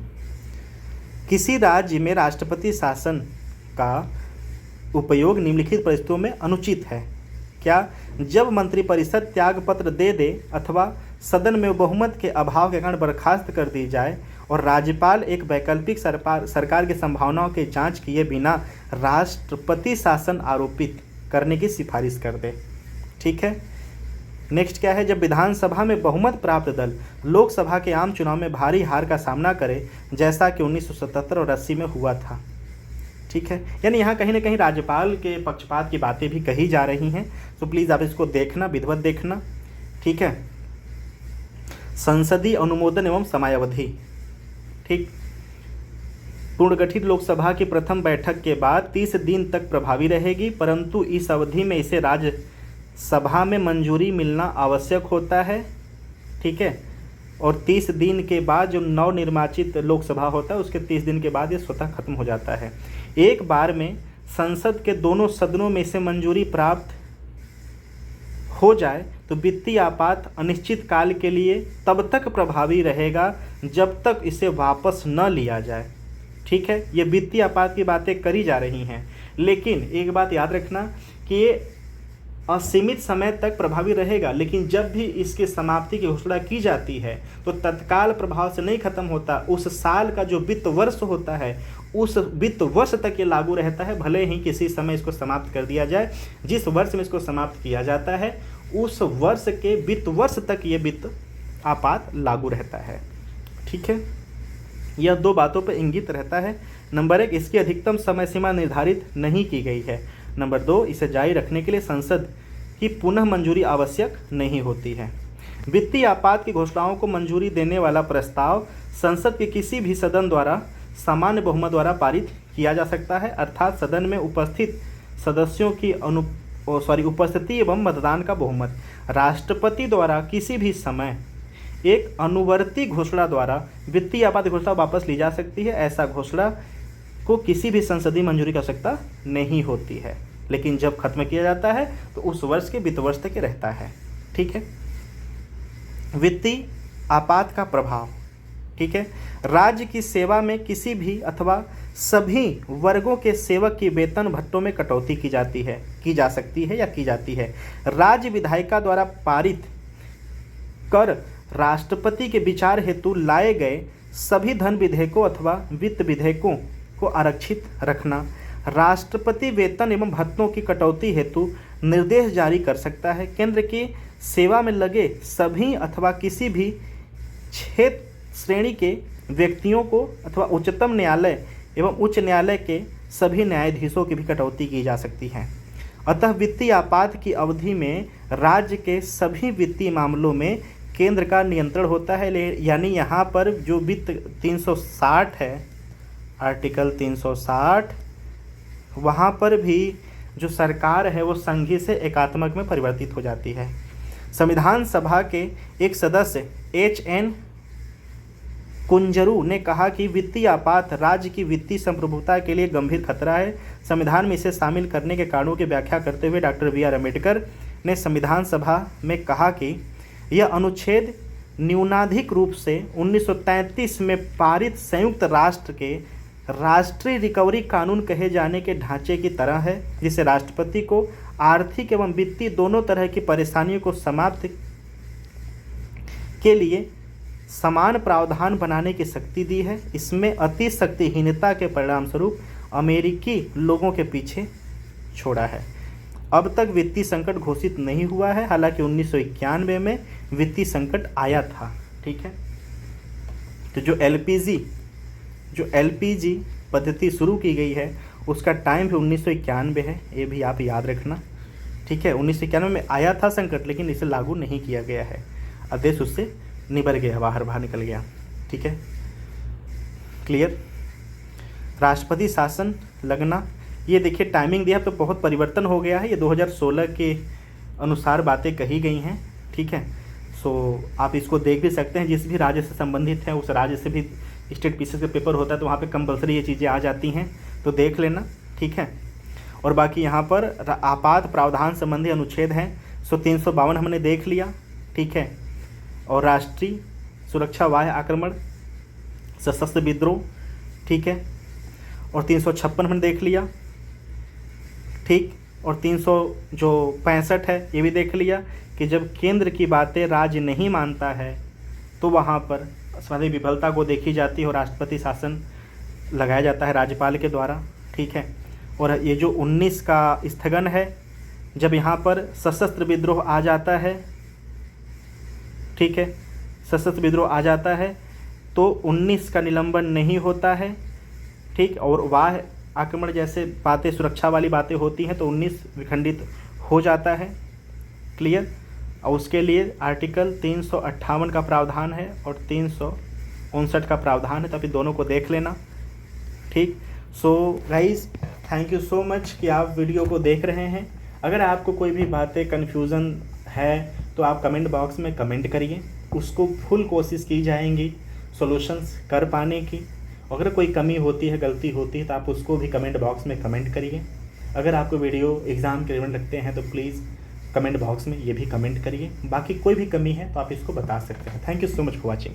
किसी राज्य में राष्ट्रपति शासन का उपयोग निम्नलिखित परिस्थितियों में अनुचित है। क्या? जब मंत्रिपरिषद त्यागपत्र दे दे अथवा सदन में बहुमत के अभाव के कारण बर्खास्त कर दी जाए और राज्यपाल एक वैकल्पिक सरकार की संभावनाओं की जांच किए बिना राष्ट्रपति शासन आरोपित करने की सिफारिश कर दे। ठीक है। नेक्स्ट क्या है? जब विधानसभा में बहुमत प्राप्त दल लोकसभा के आम चुनाव में भारी हार का सामना करे, जैसा कि 1977 और 80 में हुआ था। ठीक है। यानी यहाँ कहीं ना कहीं राज्यपाल के पक्षपात की बातें भी कही जा रही हैं, तो प्लीज़ आप इसको देखना, विधिवत देखना। ठीक है। संसदीय अनुमोदन एवं समयावधि। ठीक। पुनर्गठित लोकसभा की प्रथम बैठक के बाद 30 दिन तक प्रभावी रहेगी, परंतु इस अवधि में इसे राज्यसभा में मंजूरी मिलना आवश्यक होता है। ठीक है। और 30 दिन के बाद जो नवनिर्वाचित लोकसभा होता है उसके 30 दिन के बाद ये स्वतः खत्म हो जाता है। एक बार में संसद के दोनों सदनों में से मंजूरी प्राप्त हो जाए तो वित्तीय आपात अनिश्चित काल के लिए तब तक प्रभावी रहेगा जब तक इसे वापस न लिया जाए। ठीक है। ये वित्तीय आपात की बातें करी जा रही हैं, लेकिन एक बात याद रखना कि ये असीमित समय तक प्रभावी रहेगा, लेकिन जब भी इसकी समाप्ति की घोषणा की जाती है तो तत्काल प्रभाव से नहीं खत्म होता। उस साल का जो वित्त वर्ष होता है उस वित्त वर्ष तक ये लागू रहता है, भले ही किसी समय इसको समाप्त कर दिया जाए। जिस वर्ष में इसको समाप्त किया जाता है उस वर्ष के वित्त वर्ष तक ये वित्त आपात लागू रहता है। ठीक है। यह दो बातों पर इंगित रहता है। नंबर 1, इसकी अधिकतम समय सीमा निर्धारित नहीं की गई है। नंबर 2, इसे जारी रखने के लिए संसद की पुनः मंजूरी आवश्यक नहीं होती है। वित्तीय आपात की घोषणाओं को मंजूरी देने वाला प्रस्ताव संसद के किसी भी सदन द्वारा सामान्य बहुमत द्वारा पारित किया जा सकता है, अर्थात सदन में उपस्थित सदस्यों की उपस्थिति एवं मतदान का बहुमत। राष्ट्रपति द्वारा किसी भी समय एक अनुवर्ती घोषणा द्वारा वित्तीय आपात घोषणा वापस ली जा सकती है। ऐसा घोषणा को किसी भी संसदीय मंजूरी की आवश्यकता नहीं होती है, लेकिन जब खत्म किया जाता है तो उस वर्ष के वित्त वर्ष तक रहता है। ठीक है। वित्तीय आपात का प्रभाव। ठीक है। राज्य की सेवा में किसी भी अथवा सभी वर्गों के सेवक की वेतन भत्तों में कटौती की जा सकती है। राज्य विधायिका द्वारा पारित कर राष्ट्रपति के विचार हेतु लाए गए सभी धन विधेयकों अथवा वित्त विधेयकों को आरक्षित रखना। राष्ट्रपति वेतन एवं भत्तों की कटौती हेतु निर्देश जारी कर सकता है। केंद्र की सेवा में लगे सभी अथवा किसी भी क्षेत्र श्रेणी के व्यक्तियों को अथवा उच्चतम न्यायालय एवं उच्च न्यायालय के सभी न्यायाधीशों की भी कटौती की जा सकती है। अतः वित्तीय आपात की अवधि में राज्य के सभी वित्तीय मामलों में केंद्र का नियंत्रण होता है। यानी यहाँ पर जो वित्त 360 है, आर्टिकल 360, वहाँ पर भी जो सरकार है वो संघीय से एकात्मक में परिवर्तित हो जाती है। संविधान सभा के एक सदस्य HN कुंजरू ने कहा कि वित्तीय आपात राज्य की वित्तीय संप्रभुता के लिए गंभीर खतरा है। संविधान में इसे शामिल करने के कारणों की व्याख्या करते हुए डॉक्टर BR अम्बेडकर ने संविधान सभा में कहा कि यह अनुच्छेद न्यूनाधिक रूप से 1933 में पारित संयुक्त राष्ट्र के राष्ट्रीय रिकवरी कानून कहे जाने के ढांचे की तरह है, जिसे राष्ट्रपति को आर्थिक एवं वित्तीय दोनों तरह की परेशानियों को समाप्त के लिए समान प्रावधान बनाने की शक्ति दी है। इसमें अति शक्तिहीनता के परिणामस्वरूप अमेरिकी लोगों के पीछे छोड़ा है। अब तक वित्तीय संकट घोषित नहीं हुआ है, हालांकि 1991 में वित्तीय संकट आया था। ठीक है। तो जो LPG पद्धति शुरू की गई है उसका टाइम भी 1991 है, ये भी आप याद रखना। ठीक है। 1991 में आया था संकट, लेकिन इसे लागू नहीं किया गया है। देश उससे निबर गया, बाहर निकल गया। ठीक है। क्लियर। राष्ट्रपति शासन लगना, ये देखिए टाइमिंग दिया तो बहुत परिवर्तन हो गया है। ये 2016 के अनुसार बातें कही गई हैं। ठीक है। सो आप इसको देख भी सकते हैं, जिस भी राज्य से संबंधित है उस राज्य से भी स्टेट पीसीएस का पेपर होता है तो वहाँ पे कंपलसरी ये चीज़ें आ जाती हैं, तो देख लेना। ठीक है। और बाकी यहाँ पर आपात प्रावधान संबंधी अनुच्छेद हैं। 352 हमने देख लिया। ठीक है। और राष्ट्रीय सुरक्षा, वाह्य आक्रमण, सशस्त्र विद्रोह। ठीक है। और 356 हमने देख लिया। ठीक। और 365 है, ये भी देख लिया कि जब केंद्र की बातें राज्य नहीं मानता है तो वहाँ पर संवैधानिक विफलता को देखी जाती है और राष्ट्रपति शासन लगाया जाता है राज्यपाल के द्वारा। ठीक है। और ये जो 19 का स्थगन है, जब यहाँ पर सशस्त्र विद्रोह आ जाता है, ठीक है, सशस्त्र विद्रोह आ जाता है तो 19 का निलंबन नहीं होता है। ठीक। और वाह आक्रमण जैसे बातें, सुरक्षा वाली बातें होती हैं तो 19 विखंडित हो जाता है। क्लियर। और उसके लिए आर्टिकल 358 का प्रावधान है और 359 का प्रावधान है, तो आप दोनों को देख लेना। ठीक। So guys, thank you so much कि आप वीडियो को देख रहे हैं। अगर आपको कोई भी बातें कन्फ्यूज़न है तो आप कमेंट बॉक्स में कमेंट करिए, उसको फुल कोशिश की जाएंगी सॉल्यूशंस कर पाने की। अगर कोई कमी होती है, गलती होती है तो आप उसको भी कमेंट बॉक्स में कमेंट करिए। अगर आपको वीडियो एग्ज़ाम के रिलेवेंट लगते हैं तो प्लीज़ कमेंट बॉक्स में ये भी कमेंट करिए। बाकी कोई भी कमी है तो आप इसको बता सकते हैं। Thank you so much for watching.